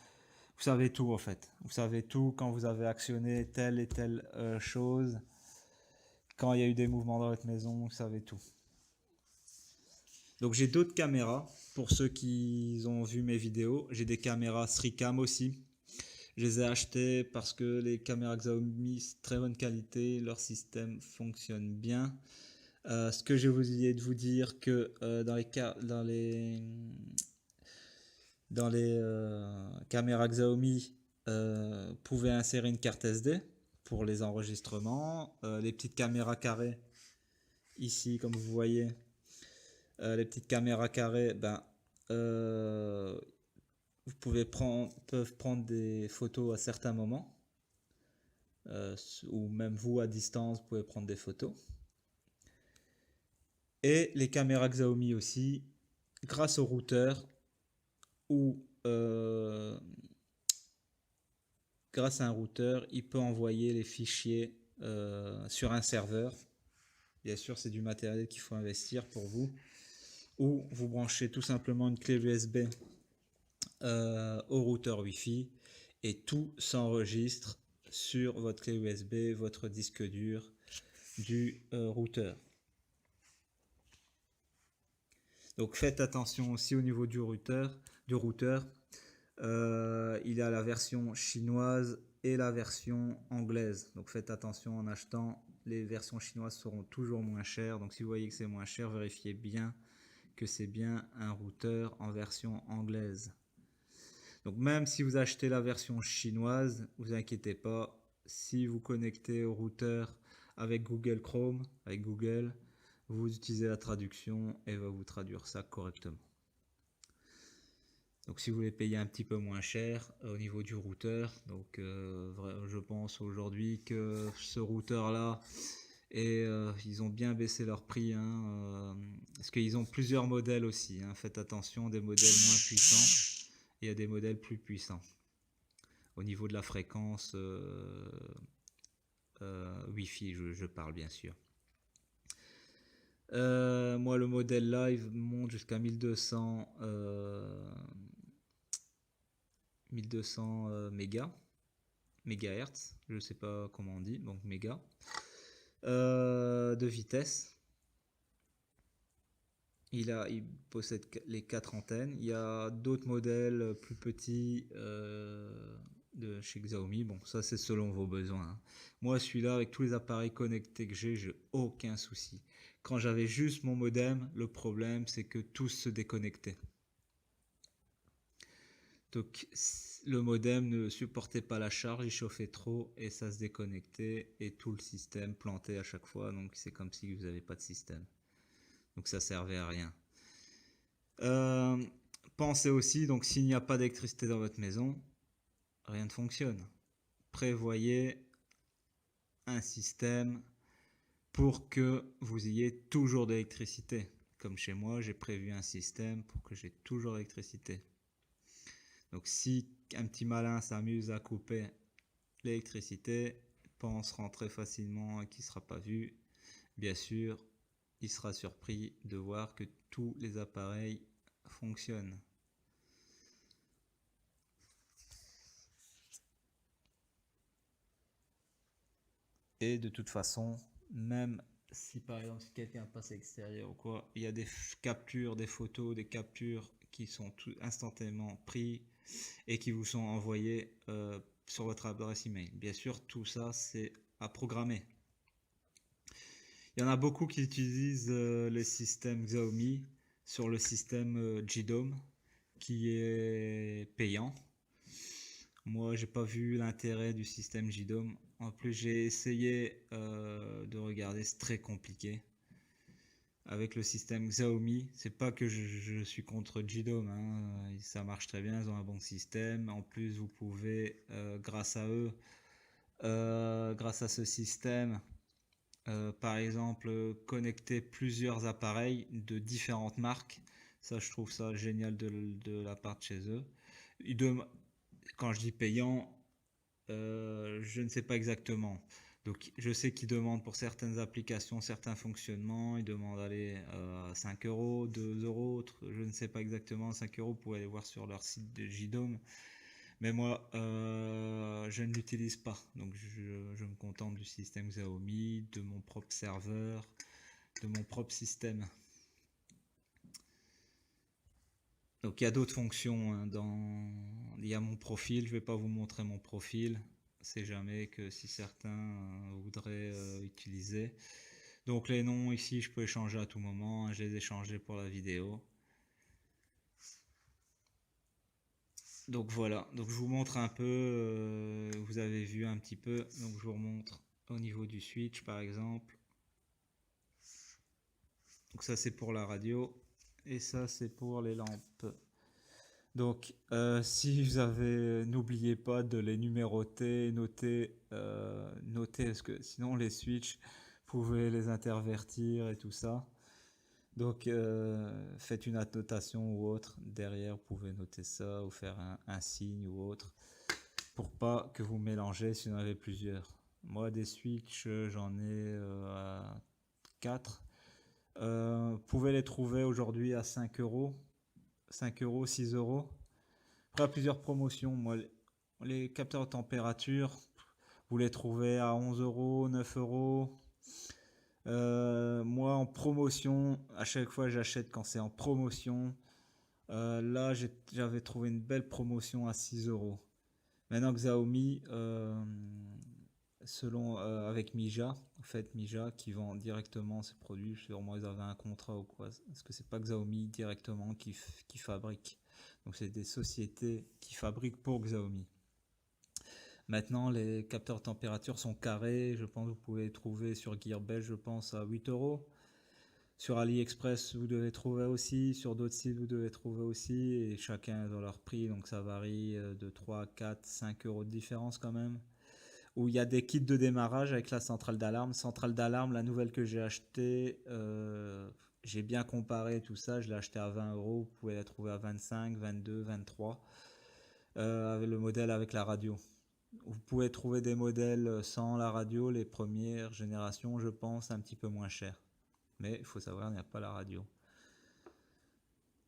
vous savez tout en fait. Vous savez tout quand vous avez actionné telle et telle chose. Quand il y a eu des mouvements dans votre maison, vous savez tout. Donc j'ai d'autres caméras pour ceux qui ont vu mes vidéos. J'ai des caméras SriCam aussi. Je les ai achetées parce que les caméras Xiaomi, c'est très bonne qualité, leur système fonctionne bien. Ce que je vous ai de vous dire que dans les caméras Xiaomi, pouvez insérer une carte SD pour les enregistrements. Les petites caméras carrées, ici comme vous voyez, les petites caméras carrées, vous peuvent prendre des photos à certains moments, ou même vous à distance, vous pouvez prendre des photos. Et les caméras Xiaomi aussi, grâce au routeur ou grâce à un routeur, il peut envoyer les fichiers sur un serveur. Bien sûr, c'est du matériel qu'il faut investir pour vous. Ou vous branchez tout simplement une clé USB au routeur Wi-Fi et tout s'enregistre sur votre clé USB, votre disque dur du routeur. Donc faites attention aussi au niveau du routeur. Il y a la version chinoise et la version anglaise. Donc faites attention en achetant. Les versions chinoises seront toujours moins chères. Donc si vous voyez que c'est moins cher, vérifiez bien que c'est bien un routeur en version anglaise. Donc même si vous achetez la version chinoise, vous inquiétez pas. Si vous connectez au routeur avec Google Chrome, avec Google, vous utilisez la traduction et va vous traduire ça correctement. Donc si vous voulez payer un petit peu moins cher au niveau du routeur, donc je pense aujourd'hui que ce routeur là, et ils ont bien baissé leur prix, hein, parce qu'ils ont plusieurs modèles aussi, hein. Faites attention, des modèles moins puissants, il y a des modèles plus puissants au niveau de la fréquence Wi-Fi, je parle bien sûr. Moi, le modèle live monte jusqu'à 1200 mégahertz, je sais pas comment on dit, donc méga, de vitesse. Il possède les 4 antennes. Il y a d'autres modèles plus petits de chez Xiaomi. Bon, ça c'est selon vos besoins, hein. Moi, celui-là, avec tous les appareils connectés que j'ai aucun souci. Quand j'avais juste mon modem, le problème c'est que tous se déconnectaient. Donc le modem ne supportait pas la charge, il chauffait trop et ça se déconnectait et tout le système plantait à chaque fois. Donc c'est comme si vous n'avez pas de système. Donc ça servait à rien. Pensez aussi, donc s'il n'y a pas d'électricité dans votre maison, rien ne fonctionne. Prévoyez un système pour que vous ayez toujours d'électricité. Comme chez moi, j'ai prévu un système pour que j'ai toujours d'électricité. Donc si un petit malin s'amuse à couper l'électricité, pense rentrer facilement et qu'il ne sera pas vu, bien sûr, il sera surpris de voir que tous les appareils fonctionnent. Et de toute façon, même si par exemple si quelqu'un passe à l'extérieur ou quoi, il y a des captures, des photos, des captures qui sont instantanément prises et qui vous sont envoyées sur votre adresse email. Bien sûr, tout ça c'est à programmer. Il y en a beaucoup qui utilisent le système Xiaomi sur le système JDOM qui est payant. Moi, j'ai pas vu l'intérêt du système JDOM. En plus, j'ai essayé de regarder, c'est très compliqué. Avec le système Xiaomi, c'est pas que je suis contre JDOM, hein. Ça marche très bien, ils ont un bon système. En plus, vous pouvez, grâce à eux, grâce à ce système, par exemple, connecter plusieurs appareils de différentes marques. Ça, je trouve ça génial de la part de chez eux. Quand je dis payant, je ne sais pas exactement. Donc, je sais qu'ils demandent pour certaines applications, certains fonctionnements, ils demandent aller à 5 euros, 2 euros, je ne sais pas exactement. 5 euros, vous pouvez aller voir sur leur site de JDOM. Mais moi, je ne l'utilise pas. Donc, je me contente du système Xiaomi, de mon propre serveur, de mon propre système. Donc, il y a d'autres fonctions, hein, il y a mon profil. Je ne vais pas vous montrer mon profil. C'est jamais que si certains voudraient utiliser. Donc, les noms ici, je peux échanger à tout moment, hein. Je les ai changés pour la vidéo. Donc voilà, donc je vous montre un peu, vous avez vu un petit peu, donc je vous remontre au niveau du switch par exemple. Donc ça c'est pour la radio et ça c'est pour les lampes. Donc si vous avez, n'oubliez pas de les numéroter, noter parce que sinon les switches, vous pouvez les intervertir et tout ça. Donc faites une annotation ou autre, derrière vous pouvez noter ça ou faire un signe ou autre pour pas que vous mélangez si vous en avez plusieurs. Moi des switches j'en ai 4. Vous pouvez les trouver aujourd'hui à 5 euros, 5 euros, 6 euros. Après, il y a plusieurs promotions. Moi, les capteurs de température, vous les trouvez à 11 euros, 9 euros. Moi, en promotion, à chaque fois, j'achète quand c'est en promotion. Là, j'avais trouvé une belle promotion à 6 euros. Maintenant, Xiaomi, avec Mija, en fait, Mija qui vend directement ses produits, sûrement ils avaient un contrat ou quoi, parce que c'est pas Xiaomi directement qui fabrique. Donc c'est des sociétés qui fabriquent pour Xiaomi. Maintenant, les capteurs de température sont carrés. Je pense que vous pouvez les trouver sur Gearbest, je pense, à 8 euros. Sur AliExpress, vous devez trouver aussi. Sur d'autres sites, vous devez trouver aussi. Et chacun dans leur prix. Donc ça varie de 3, 4, 5 euros de différence quand même. Où il y a des kits de démarrage avec la centrale d'alarme. Centrale d'alarme, la nouvelle que j'ai achetée, j'ai bien comparé tout ça. Je l'ai acheté à 20 euros. Vous pouvez la trouver à 25, 22, 23. Avec le modèle avec la radio. Vous pouvez trouver des modèles sans la radio, les premières générations, je pense, un petit peu moins cher. Mais il faut savoir, il n'y a pas la radio.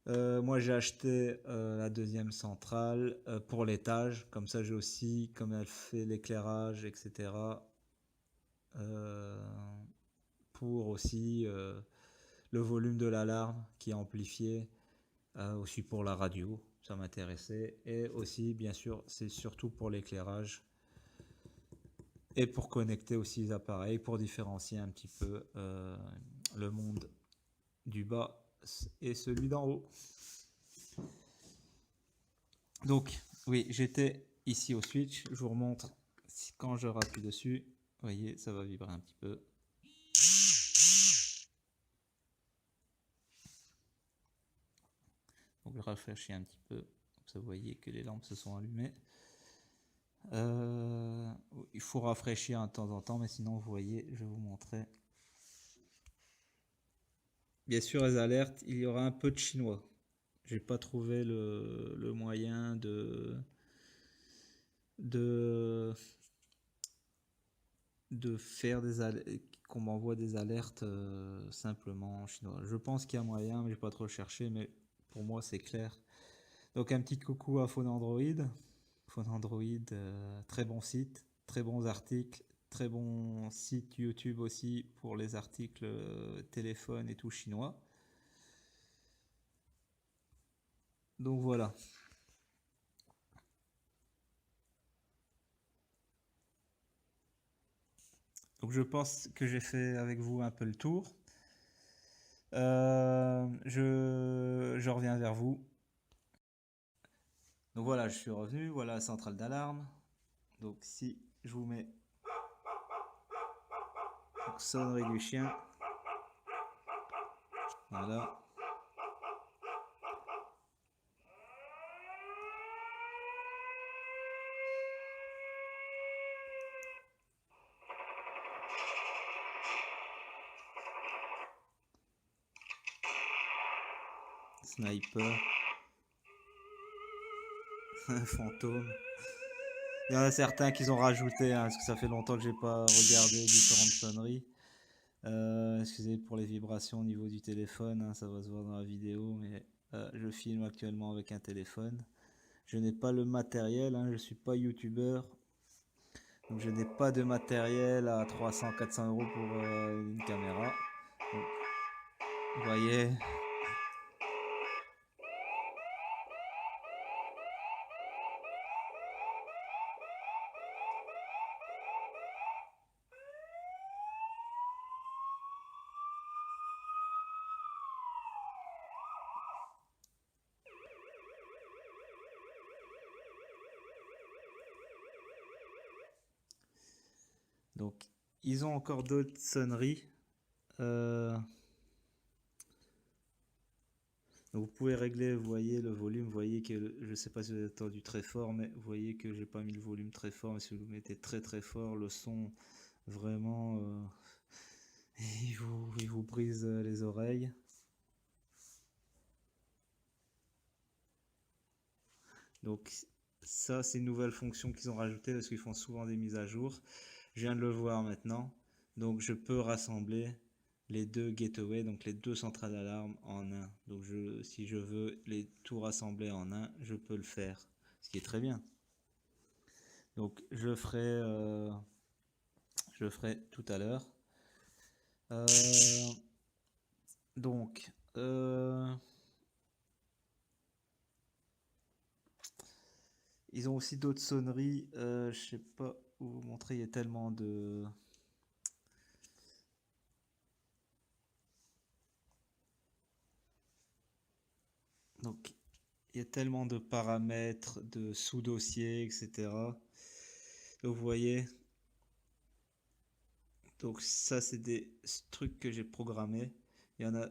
Moi, j'ai acheté la deuxième centrale pour l'étage. Comme ça, j'ai aussi, comme elle fait l'éclairage, etc. Pour aussi le volume de l'alarme qui est amplifié. Aussi pour la radio, ça m'intéressait. Et aussi, bien sûr, c'est surtout pour l'éclairage. Et pour connecter aussi les appareils, pour différencier un petit peu le monde du bas et celui d'en haut. Donc, oui, j'étais ici au switch. Je vous remontre quand je rappuie dessus. Vous voyez, ça va vibrer un petit peu. Donc, je rafraîchis un petit peu. Comme ça, vous voyez que les lampes se sont allumées. Il faut rafraîchir de temps en temps, mais sinon, vous voyez, je vais vous montrer. Bien sûr, les alertes, il y aura un peu de chinois. J'ai pas trouvé le moyen de faire qu'on m'envoie des alertes simplement en chinois. Je pense qu'il y a moyen, mais j'ai pas trop cherché, mais pour moi c'est clair. Donc un petit coucou à Phone Android. Phone Android, très bon site, très bons articles, très bon site YouTube aussi pour les articles téléphone et tout chinois. Donc voilà. Donc je pense que j'ai fait avec vous un peu le tour. Je reviens vers vous. Donc voilà, je suis revenu. Voilà la centrale d'alarme. Donc si je vous mets sonnerie du chien. Voilà. Sniper. Fantôme. Il y en a certains qu'ils ont rajouté, hein, parce que ça fait longtemps que j'ai pas regardé différentes sonneries. Excusez pour les vibrations au niveau du téléphone, hein, ça va se voir dans la vidéo, mais je filme actuellement avec un téléphone. Je n'ai pas le matériel, hein, je suis pas youtubeur, donc je n'ai pas de matériel à 300-400 euros pour une caméra. Donc, vous voyez. Donc, ils ont encore d'autres sonneries. Donc vous pouvez régler, vous voyez le volume, vous voyez que je ne sais pas si vous avez entendu très fort, mais vous voyez que j'ai pas mis le volume très fort. Mais si vous le mettez très très fort, le son vraiment il vous brise les oreilles. Donc ça, c'est une nouvelle fonction qu'ils ont rajoutée parce qu'ils font souvent des mises à jour. Je viens de le voir maintenant. Donc je peux rassembler les deux gateways, donc les deux centrales d'alarme en un. Donc si je veux les tout rassembler en un, je peux le faire. Ce qui est très bien. Donc je le ferai tout à l'heure. Donc ils ont aussi d'autres sonneries. Je sais pas où vous montrer. Il y a tellement de donc il y a tellement de paramètres, de sous-dossiers, etc. Donc vous voyez. Donc ça c'est des trucs que j'ai programmés. Il y en a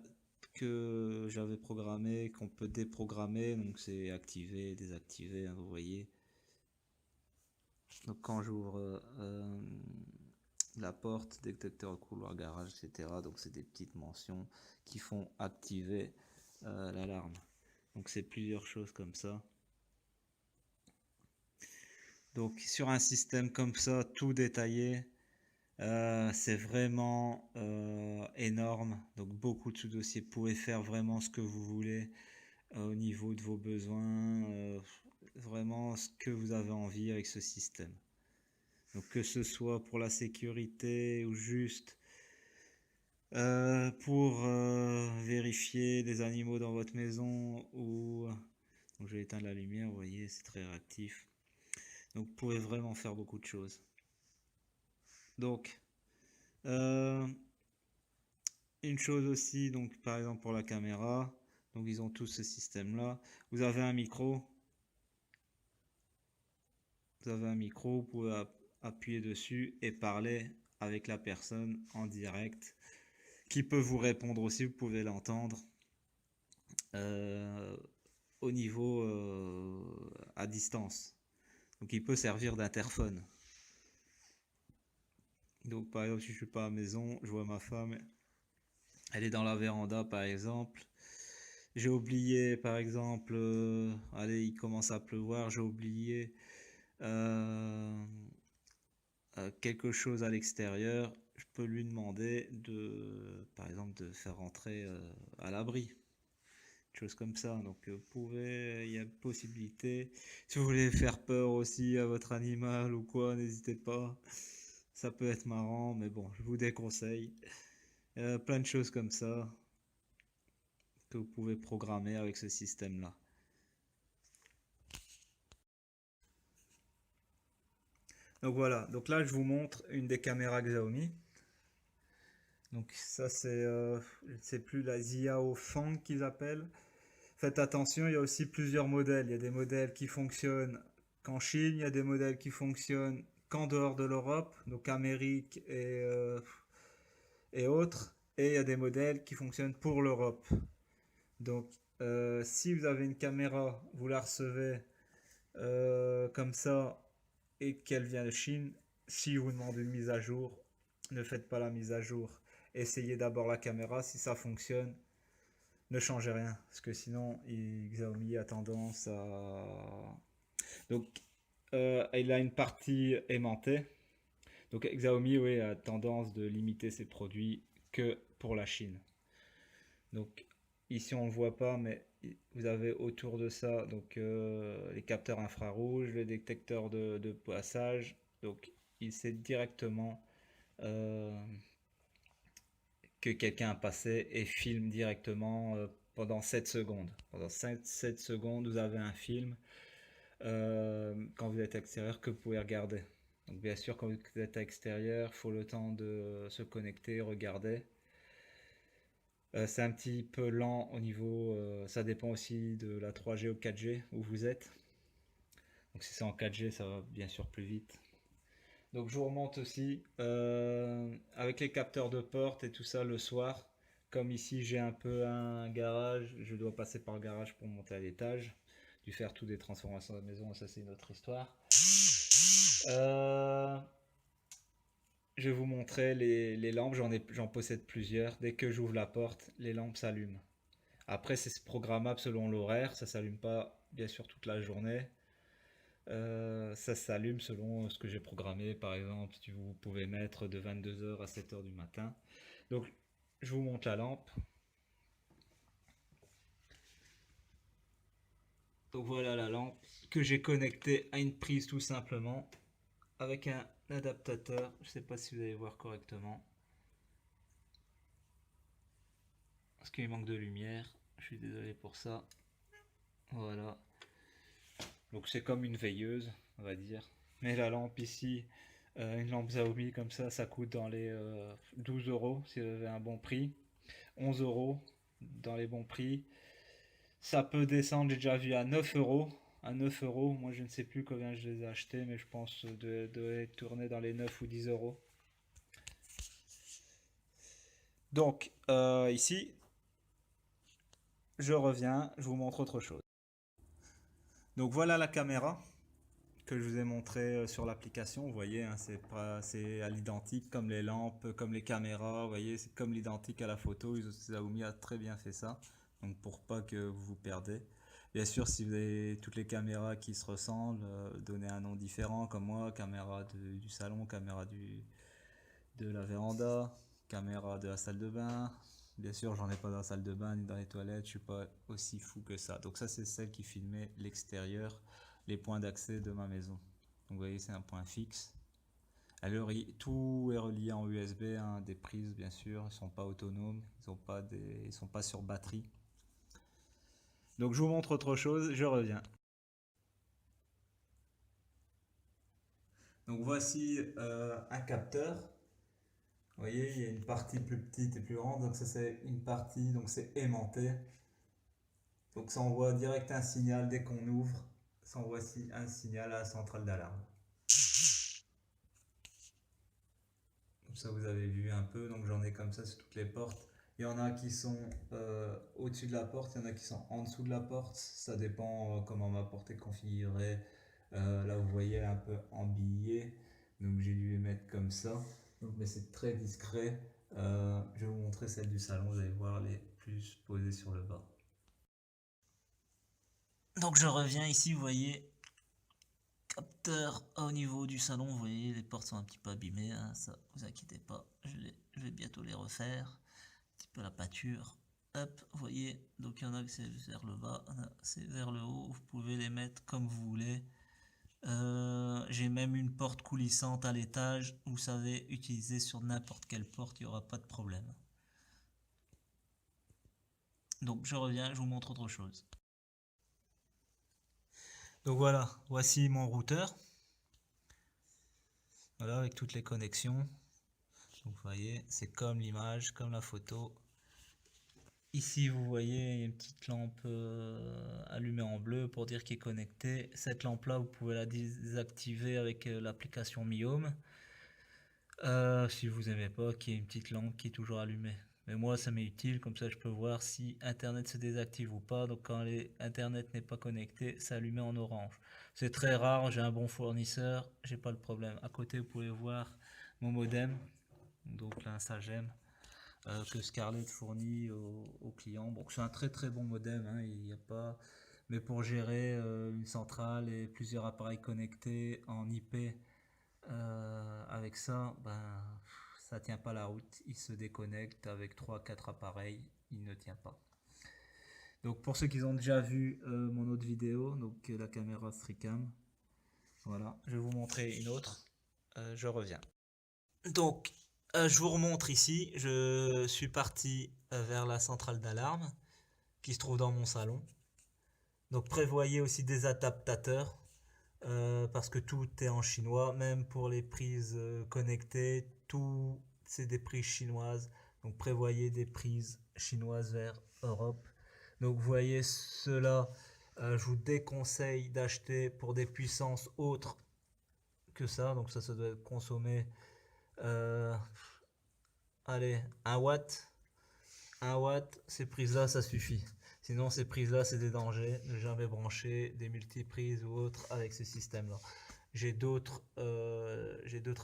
que j'avais programmé, qu'on peut déprogrammer, donc c'est activer, désactiver, hein, vous voyez. Donc quand j'ouvre la porte, détecteur couloir, garage, etc. Donc c'est des petites mentions qui font activer l'alarme. Donc c'est plusieurs choses comme ça. Donc sur un système comme ça, tout détaillé, c'est vraiment énorme. Donc beaucoup de sous-dossiers. Vous pouvez faire vraiment ce que vous voulez au niveau de vos besoins, vraiment ce que vous avez envie avec ce système. Donc que ce soit pour la sécurité ou juste pour vérifier des animaux dans votre maison ou... Donc je vais éteindre la lumière, vous voyez, c'est très réactif. Donc vous pouvez vraiment faire beaucoup de choses. Donc une chose aussi, donc par exemple pour la caméra, donc ils ont tous ce système là. Vous avez un micro. Vous pouvez appuyer dessus et parler avec la personne en direct, qui peut vous répondre aussi, vous pouvez l'entendre au niveau à distance. Donc il peut servir d'interphone. Donc par exemple, si je suis pas à la maison, je vois ma femme, elle est dans la véranda par exemple. J'ai oublié par exemple, allez, il commence à pleuvoir, j'ai oublié quelque chose à l'extérieur, je peux lui demander de, par exemple, de faire rentrer à l'abri, chose comme ça. Donc vous pouvez, il y a possibilité. Si vous voulez faire peur aussi à votre animal ou quoi, n'hésitez pas. Ça peut être marrant, mais bon, je vous déconseille. Plein de choses comme ça que vous pouvez programmer avec ce système-là. Donc voilà, donc là je vous montre une des caméras Xiaomi. Donc ça je ne sais plus, la Xiao Fang qu'ils appellent. Faites attention, il y a aussi plusieurs modèles. Il y a des modèles qui fonctionnent qu'en Chine, il y a des modèles qui fonctionnent qu'en dehors de l'Europe, donc Amérique et autres. Et il y a des modèles qui fonctionnent pour l'Europe. Donc si vous avez une caméra, vous la recevez comme ça et qu'elle vient de Chine, si vous demandez une mise à jour, ne faites pas la mise à jour. Essayez d'abord la caméra, si ça fonctionne, ne changez rien, parce que sinon Xiaomi a tendance à... Donc il a une partie aimantée. Donc Xiaomi, oui, a tendance de limiter ses produits que pour la Chine. Donc ici on ne le voit pas, mais vous avez autour de ça donc les capteurs infrarouges, le détecteur de passage. Donc il sait directement que quelqu'un a passé et filme directement pendant 7 secondes. Pendant 7 secondes, vous avez un film quand vous êtes extérieur que vous pouvez regarder. Donc bien sûr, quand vous êtes à l'extérieur, il faut le temps de se connecter, regarder. C'est un petit peu lent au niveau, ça dépend aussi de la 3G ou 4G où vous êtes. Donc si c'est en 4G, ça va bien sûr plus vite. Donc je vous remonte aussi avec les capteurs de porte et tout ça le soir. Comme ici j'ai un peu un garage, je dois passer par le garage pour monter à l'étage. Dû faire toutes des transformations de la maison, ça c'est une autre histoire. Je vais vous montrer les lampes, j'en possède plusieurs. Dès que j'ouvre la porte, les lampes s'allument. Après c'est programmable selon l'horaire, ça s'allume pas bien sûr toute la journée. Ça s'allume selon ce que j'ai programmé. Par exemple, si vous pouvez mettre de 22h à 7h du matin. Donc, je vous montre la lampe. Donc voilà la lampe que j'ai connectée à une prise tout simplement avec un adaptateur. Je ne sais pas si vous allez voir correctement parce qu'il manque de lumière. Je suis désolé pour ça. Voilà. Donc c'est comme une veilleuse, on va dire. Mais la lampe ici, une lampe Xiaomi comme ça coûte dans les 12 euros si vous avez un bon prix. 11 euros dans les bons prix. Ça peut descendre, j'ai déjà vu à 9 euros. À 9 euros, moi je ne sais plus combien je les ai achetés, mais je pense de tourner dans les 9 ou 10 euros. Donc ici, je reviens, je vous montre autre chose. Donc voilà la caméra que je vous ai montré sur l'application. Vous voyez, hein, c'est à l'identique comme les lampes, comme les caméras. Vous voyez, c'est comme l'identique à la photo. Xiaomi a très bien fait ça. Donc pour pas que vous vous perdez. Bien sûr, si vous avez toutes les caméras qui se ressemblent, donnez un nom différent comme moi, caméra du salon, caméra de la véranda, caméra de la salle de bain. Bien sûr, j'en ai pas dans la salle de bain ni dans les toilettes, je suis pas aussi fou que ça. Donc ça, c'est celle qui filmait l'extérieur, les points d'accès de ma maison. Donc vous voyez, c'est un point fixe. Alors, tout est relié en USB, hein, des prises bien sûr, ils sont pas autonomes, ils sont pas sur batterie. Donc je vous montre autre chose, je reviens. Donc voici un capteur. Vous voyez, il y a une partie plus petite et plus grande, donc ça c'est une partie, donc c'est aimanté. Donc ça envoie direct un signal dès qu'on ouvre, ça envoie un signal à la centrale d'alarme. Comme ça vous avez vu un peu, donc j'en ai comme ça sur toutes les portes. Il y en a qui sont au-dessus de la porte, il y en a qui sont en dessous de la porte, ça dépend comment ma porte est configurée. Là vous voyez elle est un peu embillée, donc j'ai dû les mettre comme ça. Donc, mais c'est très discret. Je vais vous montrer celle du salon, vous allez voir les plus posées sur le bas. Donc je reviens ici, vous voyez, capteur au niveau du salon, vous voyez les portes sont un petit peu abîmées, hein, ça vous inquiétez pas, je vais bientôt les refaire, un petit peu la pâture. Hop, vous voyez, donc il y en a que c'est vers le bas, c'est vers le haut, vous pouvez les mettre comme vous voulez. J'ai même une porte coulissante à l'étage, vous savez, utiliser sur n'importe quelle porte, il n'y aura pas de problème. Donc je reviens, je vous montre autre chose. Donc voilà, voici mon routeur. Voilà, avec toutes les connexions. Donc vous voyez, c'est comme l'image, comme la photo. Ici, vous voyez, il y a une petite lampe allumée en bleu pour dire qu'il est connecté. Cette lampe-là, vous pouvez la désactiver avec l'application Mi Home. Si vous n'aimez pas qu'il y ait une petite lampe qui est toujours allumée. Mais moi, ça m'est utile, comme ça je peux voir si Internet se désactive ou pas. Donc quand Internet n'est pas connecté, c'est allumé en orange. C'est très rare, j'ai un bon fournisseur, j'ai pas le problème. À côté, vous pouvez voir mon modem, donc là, un Sagem, que Scarlett fournit aux clients. Bon, c'est un très très bon modem, hein, il n'y a pas... Mais pour gérer une centrale et plusieurs appareils connectés en IP, avec ça, ben, ça tient pas la route. Il se déconnecte avec 3-4 appareils, il ne tient pas. Donc pour ceux qui ont déjà vu mon autre vidéo, donc la caméra Streacam, voilà, je vais vous montrer une autre. Je reviens. Donc je vous remontre ici. Je suis parti vers la centrale d'alarme qui se trouve dans mon salon. Donc prévoyez aussi des adaptateurs. Parce que tout est en chinois, même pour les prises connectées, tout c'est des prises chinoises. Donc prévoyez des prises chinoises vers Europe. Donc vous voyez cela, je vous déconseille d'acheter pour des puissances autres que ça. Donc ça doit être consommé, allez, 1 watt. 1 watt, ces prises-là, ça suffit. Sinon, ces prises-là, c'est des dangers. Ne jamais brancher des multiprises ou autres avec ce système-là. J'ai d'autres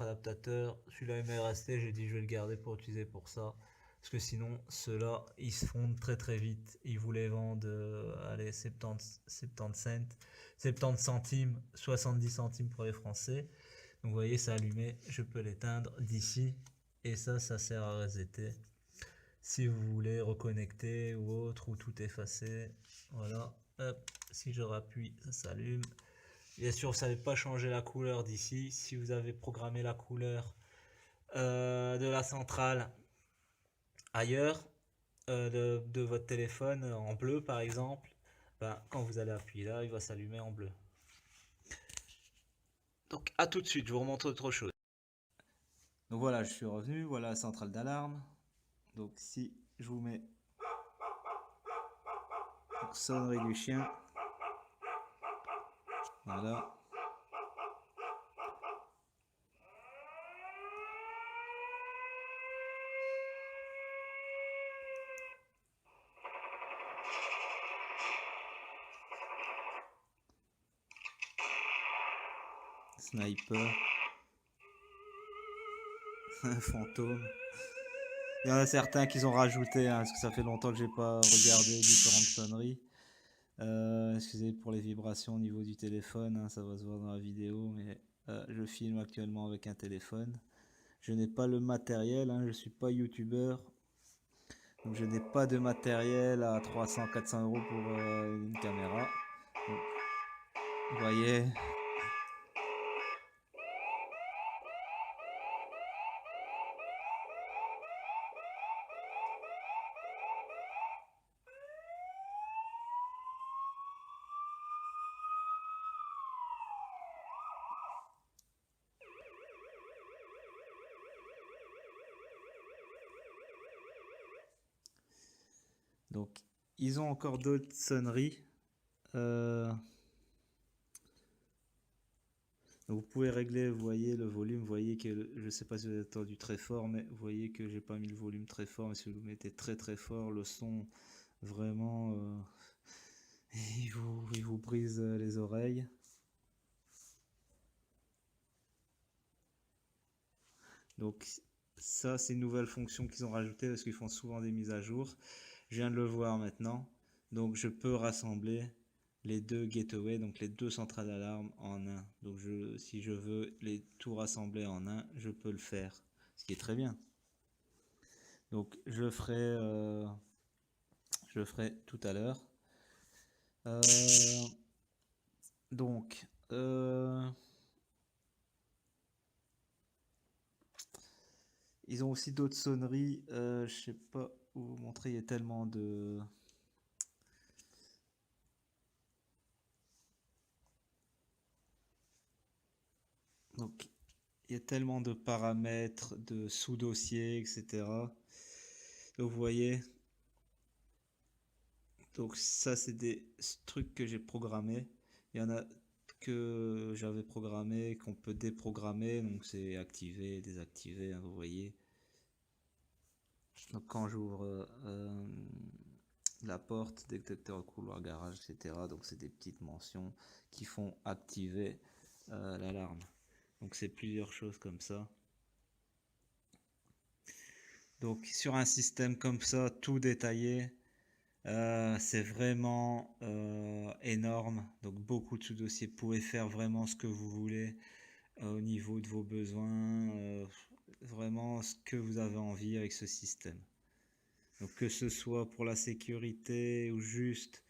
adaptateurs. Celui-là, il m'est resté. J'ai dit, je vais le garder pour utiliser pour ça. Parce que sinon, ceux-là, ils se fondent très très vite. Ils vous les vendent, allez, 70 centimes, 70 centimes pour les Français. Donc, vous voyez, c'est allumé. Je peux l'éteindre d'ici. Et ça sert à resetter. Si vous voulez reconnecter ou autre, ou tout effacer, voilà, hop, si je rappuie, ça s'allume. Bien sûr, vous ne savez pas changer la couleur d'ici. Si vous avez programmé la couleur de la centrale ailleurs, de votre téléphone en bleu par exemple, ben, quand vous allez appuyer là, il va s'allumer en bleu. Donc à tout de suite, je vous remontre autre chose. Donc voilà, je suis revenu, voilà la centrale d'alarme. Donc si je vous mets sonnerie du chien, voilà. sniper, un fantôme. Il y en a certains qu'ils ont rajouté, hein, parce que ça fait longtemps que j'ai pas regardé différentes sonneries. Excusez pour les vibrations au niveau du téléphone, hein, ça va se voir dans la vidéo, mais je filme actuellement avec un téléphone. Je n'ai pas le matériel, hein, je suis pas youtubeur, donc je n'ai pas de matériel à 300-400 euros pour une caméra. Donc, vous voyez, donc ils ont encore d'autres sonneries. Donc, vous pouvez régler, vous voyez le volume, vous voyez que je sais pas si vous avez entendu très fort, mais vous voyez que j'ai pas mis le volume très fort, mais si vous le mettez très très fort, le son vraiment il vous brise les oreilles. Donc ça c'est une nouvelle fonction qu'ils ont rajoutée parce qu'ils font souvent des mises à jour. Je viens de le voir maintenant, donc je peux rassembler les deux gateways, donc les deux centrales d'alarme en un. Donc si je veux les tout rassembler en un, je peux le faire, ce qui est très bien. Donc je le ferai tout à l'heure. Donc ils ont aussi d'autres sonneries. Je sais pas où vous montrer, il y a tellement de donc il y a tellement de paramètres, de sous-dossiers, etc. Donc vous voyez, donc ça c'est des trucs que j'ai programmés. Il y en a que j'avais programmé, qu'on peut déprogrammer, donc c'est activer, désactiver, hein, vous voyez. Donc quand j'ouvre la porte, détecteur couloir, garage, etc. Donc c'est des petites mentions qui font activer l'alarme. Donc c'est plusieurs choses comme ça. Donc sur un système comme ça, tout détaillé, c'est vraiment énorme. Donc beaucoup de sous-dossiers. Vous pouvez faire vraiment ce que vous voulez au niveau de vos besoins, vraiment ce que vous avez envie avec ce système. Donc que ce soit pour la sécurité ou juste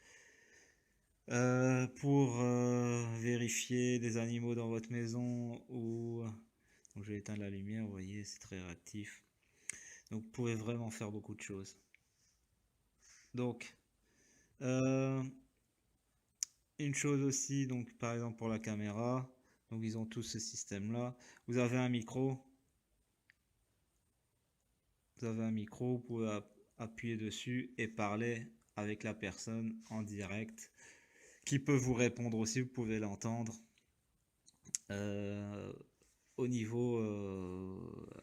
pour vérifier des animaux dans votre maison ou... Donc je vais éteindre la lumière, vous voyez, c'est très réactif. Donc vous pouvez vraiment faire beaucoup de choses. Donc une chose aussi, donc par exemple pour la caméra, donc ils ont tout ce système là. Vous avez un micro. Vous pouvez appuyer dessus et parler avec la personne en direct, qui peut vous répondre aussi, vous pouvez l'entendre au niveau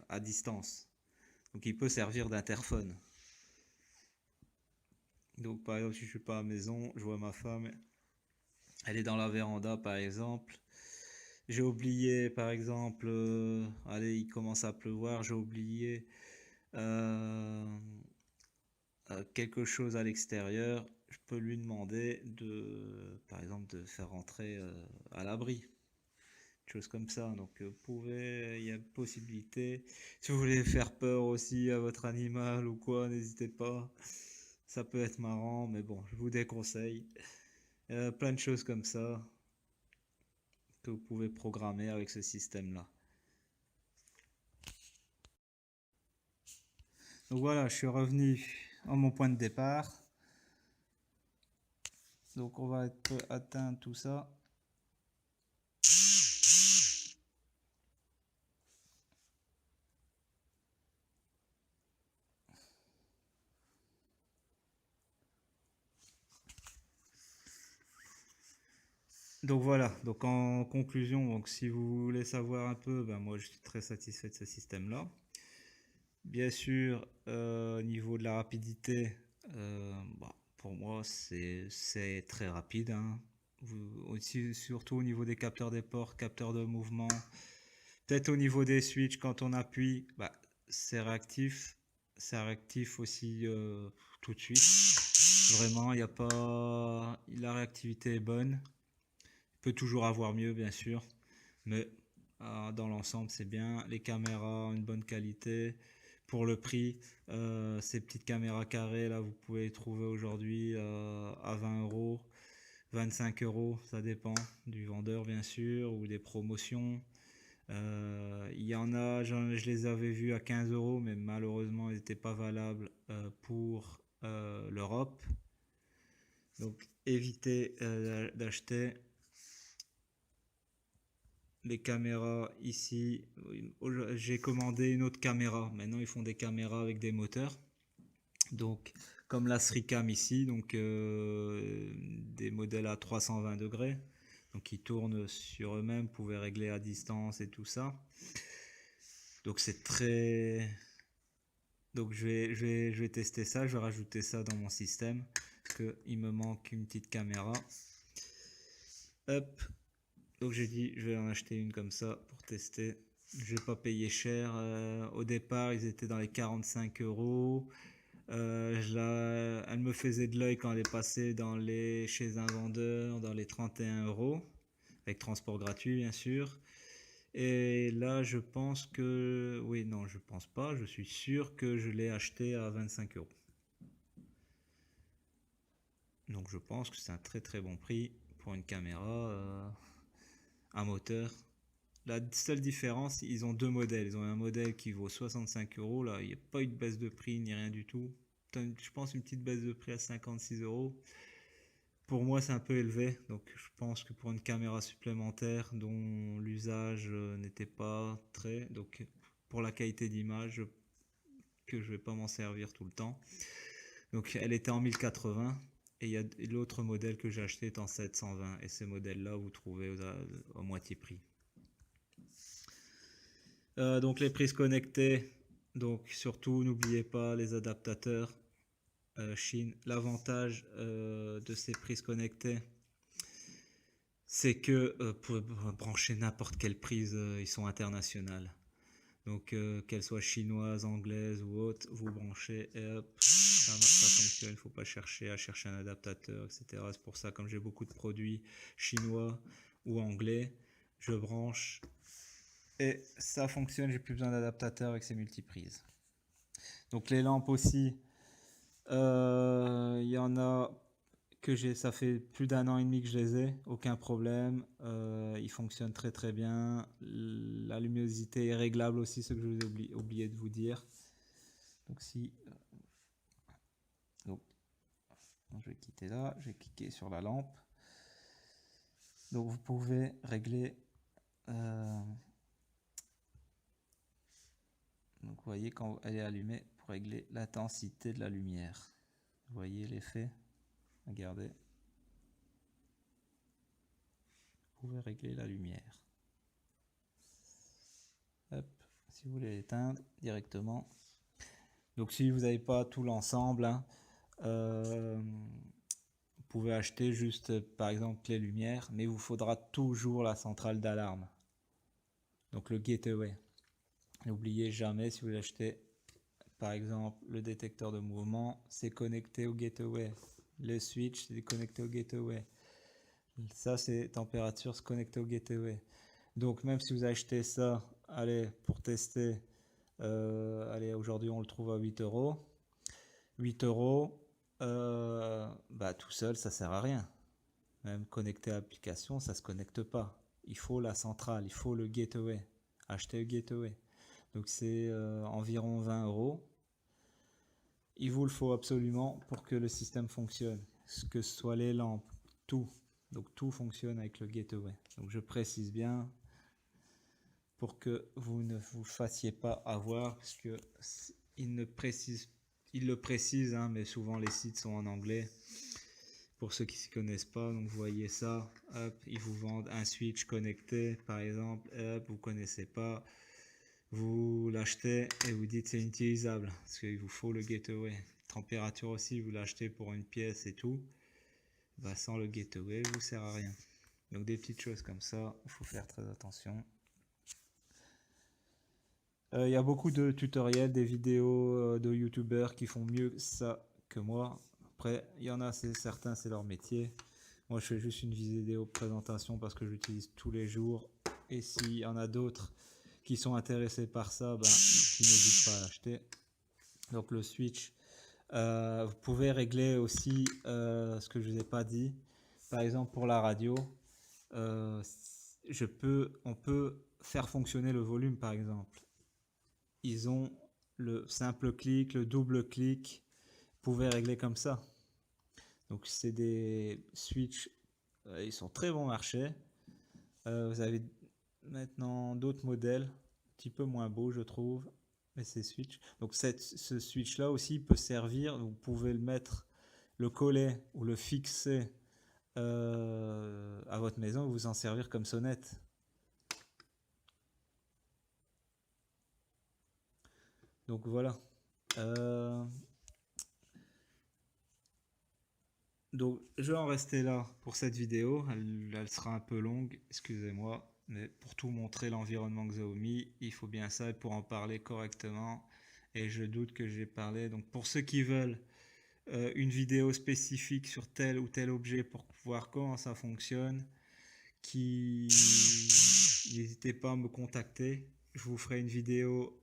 à distance. Donc il peut servir d'interphone. Donc par exemple si je suis pas à la maison, je vois ma femme, elle est dans la véranda par exemple. J'ai oublié par exemple, allez il commence à pleuvoir, j'ai oublié quelque chose à l'extérieur, je peux lui demander de, par exemple, de faire rentrer à l'abri, chose comme ça. Donc, vous pouvez, il y a possibilité. Si vous voulez faire peur aussi à votre animal ou quoi, n'hésitez pas. Ça peut être marrant, mais bon, je vous déconseille. Plein de choses comme ça que vous pouvez programmer avec ce système-là. Donc voilà, je suis revenu à mon point de départ. Donc on va atteindre tout ça. Donc voilà, donc en conclusion, donc si vous voulez savoir un peu, ben moi je suis très satisfait de ce système-là. Bien sûr, au niveau de la rapidité, pour moi c'est très rapide, hein. aussi, surtout au niveau des capteurs des ports, capteurs de mouvement. Peut-être au niveau des switches, quand on appuie, bah, c'est réactif. C'est réactif aussi tout de suite. Vraiment, il y a pas. La réactivité est bonne. Il peut toujours avoir mieux, bien sûr. Mais dans l'ensemble, c'est bien. Les caméras ont une bonne qualité. Pour le prix, ces petites caméras carrées, là, vous pouvez les trouver aujourd'hui à 20 €, 25 €, ça dépend du vendeur, bien sûr, ou des promotions. Il y en a, je les avais vus à 15 €, mais malheureusement, ils n'étaient pas valables pour l'Europe. Donc, évitez d'acheter les caméras ici. J'ai commandé une autre caméra. Maintenant, ils font des caméras avec des moteurs. Donc, comme la Sricam ici, donc des modèles à 320 degrés. Donc, ils tournent sur eux-mêmes. Vous pouvez régler à distance et tout ça. Donc, c'est très. Donc, je vais tester ça. Je vais rajouter ça dans mon système. Parce qu'il me manque une petite caméra. Hop. Donc j'ai dit je vais en acheter une comme ça pour tester. Je vais pas payer cher. Au départ ils étaient dans les 45 €. Elle me faisait de l'œil quand elle est passée chez un vendeur dans les 31 € avec transport gratuit bien sûr. Et là je pense que oui non je pense pas. Je suis sûr que je l'ai acheté à 25 €. Donc je pense que c'est un très très bon prix pour une caméra. Un moteur. La seule différence, ils ont deux modèles. Ils ont un modèle qui vaut 65 €. Là, il n'y a pas eu de baisse de prix ni rien du tout. Je pense une petite baisse de prix à 56 €. Pour moi, c'est un peu élevé. Donc, je pense que pour une caméra supplémentaire dont l'usage n'était pas très. Donc, pour la qualité d'image, que je vais pas m'en servir tout le temps. Donc, elle était en 1080. Et il y a l'autre modèle que j'ai acheté est en 720. Et ce modèle-là, vous trouvez à moitié prix. Donc les prises connectées. Donc surtout, n'oubliez pas les adaptateurs Chine. L'avantage de ces prises connectées, c'est que pour brancher n'importe quelle prise, ils sont internationales. Donc qu'elles soient chinoises, anglaises ou autres, vous branchez et hop, ça fonctionne. Il ne faut pas chercher à chercher un adaptateur, etc. C'est pour ça, comme j'ai beaucoup de produits chinois ou anglais, je branche et ça fonctionne. J'ai plus besoin d'adaptateur avec ces multiprises. Donc les lampes aussi, il y en a que ça fait plus d'1 an et demi que je les ai, aucun problème. Ils fonctionnent très très bien. La luminosité est réglable aussi, ce que je vous ai oublié de vous dire. Donc je vais quitter là, je vais cliquer sur la lampe. Donc vous pouvez régler. Donc vous voyez quand elle est allumée pour régler l'intensité de la lumière. Vous voyez l'effet. Regardez. Vous pouvez régler la lumière. Hop, si vous voulez l'éteindre directement. Donc si vous n'avez pas tout l'ensemble, hein, vous pouvez acheter juste par exemple les lumières, mais il vous faudra toujours la centrale d'alarme. Donc le gateway. N'oubliez jamais, si vous l'achetez, par exemple le détecteur de mouvement, c'est connecté au gateway. Le switch, c'est connecté au gateway. Ça, c'est température, c'est connecté au gateway. Donc même si vous achetez ça, allez, pour tester, allez, aujourd'hui on le trouve à 8 €. 8 €, bah, tout seul, ça sert à rien. Même connecté à l'application, ça se connecte pas. Il faut la centrale, il faut le gateway. Acheter le gateway. Donc c'est environ 20 €. Il vous le faut absolument pour que le système fonctionne. Que ce soit les lampes, tout. Donc tout fonctionne avec le gateway. Donc je précise bien pour que vous ne vous fassiez pas avoir, parce que il le précise, hein, mais souvent les sites sont en anglais. Pour ceux qui ne s'y connaissent pas, donc vous voyez ça, hop, ils vous vendent un switch connecté, par exemple, hop, vous connaissez pas, vous l'achetez et vous dites c'est inutilisable, parce qu'il vous faut le gateway. Température aussi, vous l'achetez pour une pièce et tout. bah, sans le gateway, il vous sert à rien. Donc des petites choses comme ça, il faut faire très attention. Il y a beaucoup de tutoriels, des vidéos de youtubeurs qui font mieux ça que moi. Après, il y en a, certains, c'est leur métier. Moi, je fais juste une vidéo présentation parce que j'utilise tous les jours. Et s'il y en a d'autres qui sont intéressés par ça, ben, qui n'hésitent pas à acheter. Donc le switch, vous pouvez régler aussi ce que je vous ai pas dit. Par exemple, pour la radio, on peut faire fonctionner le volume, par exemple. Ils ont le simple clic, le double clic. Vous pouvez régler comme ça. Donc c'est des switches, ils sont très bon marché. Vous avez maintenant d'autres modèles, un petit peu moins beaux je trouve, mais c'est switch. Donc ce switch là aussi peut servir, vous pouvez le mettre, le coller ou le fixer à votre maison, vous en servir comme sonnette. Donc voilà. Donc je vais en rester là pour cette vidéo, elle sera un peu longue, excusez-moi, mais pour tout montrer l'environnement Xiaomi, il faut bien ça et pour en parler correctement, et je doute que j'ai parlé. Donc pour ceux qui veulent une vidéo spécifique sur tel ou tel objet pour voir comment ça fonctionne, n'hésitez pas à me contacter, je vous ferai une vidéo,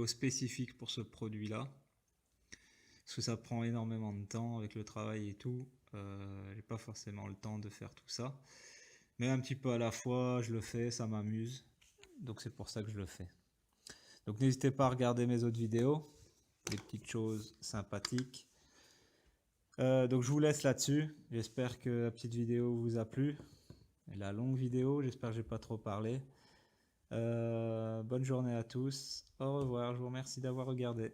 spécifique pour ce produit là. Parce que ça prend énormément de temps avec le travail et tout. J'ai pas forcément le temps de faire tout ça. Mais un petit peu à la fois, je le fais, ça m'amuse. Donc c'est pour ça que je le fais. Donc n'hésitez pas à regarder mes autres vidéos. Des petites choses sympathiques. Donc je vous laisse là-dessus. J'espère que la petite vidéo vous a plu. Et la longue vidéo, j'espère que j'ai pas trop parlé. Bonne journée à tous. Au revoir. Je vous remercie d'avoir regardé.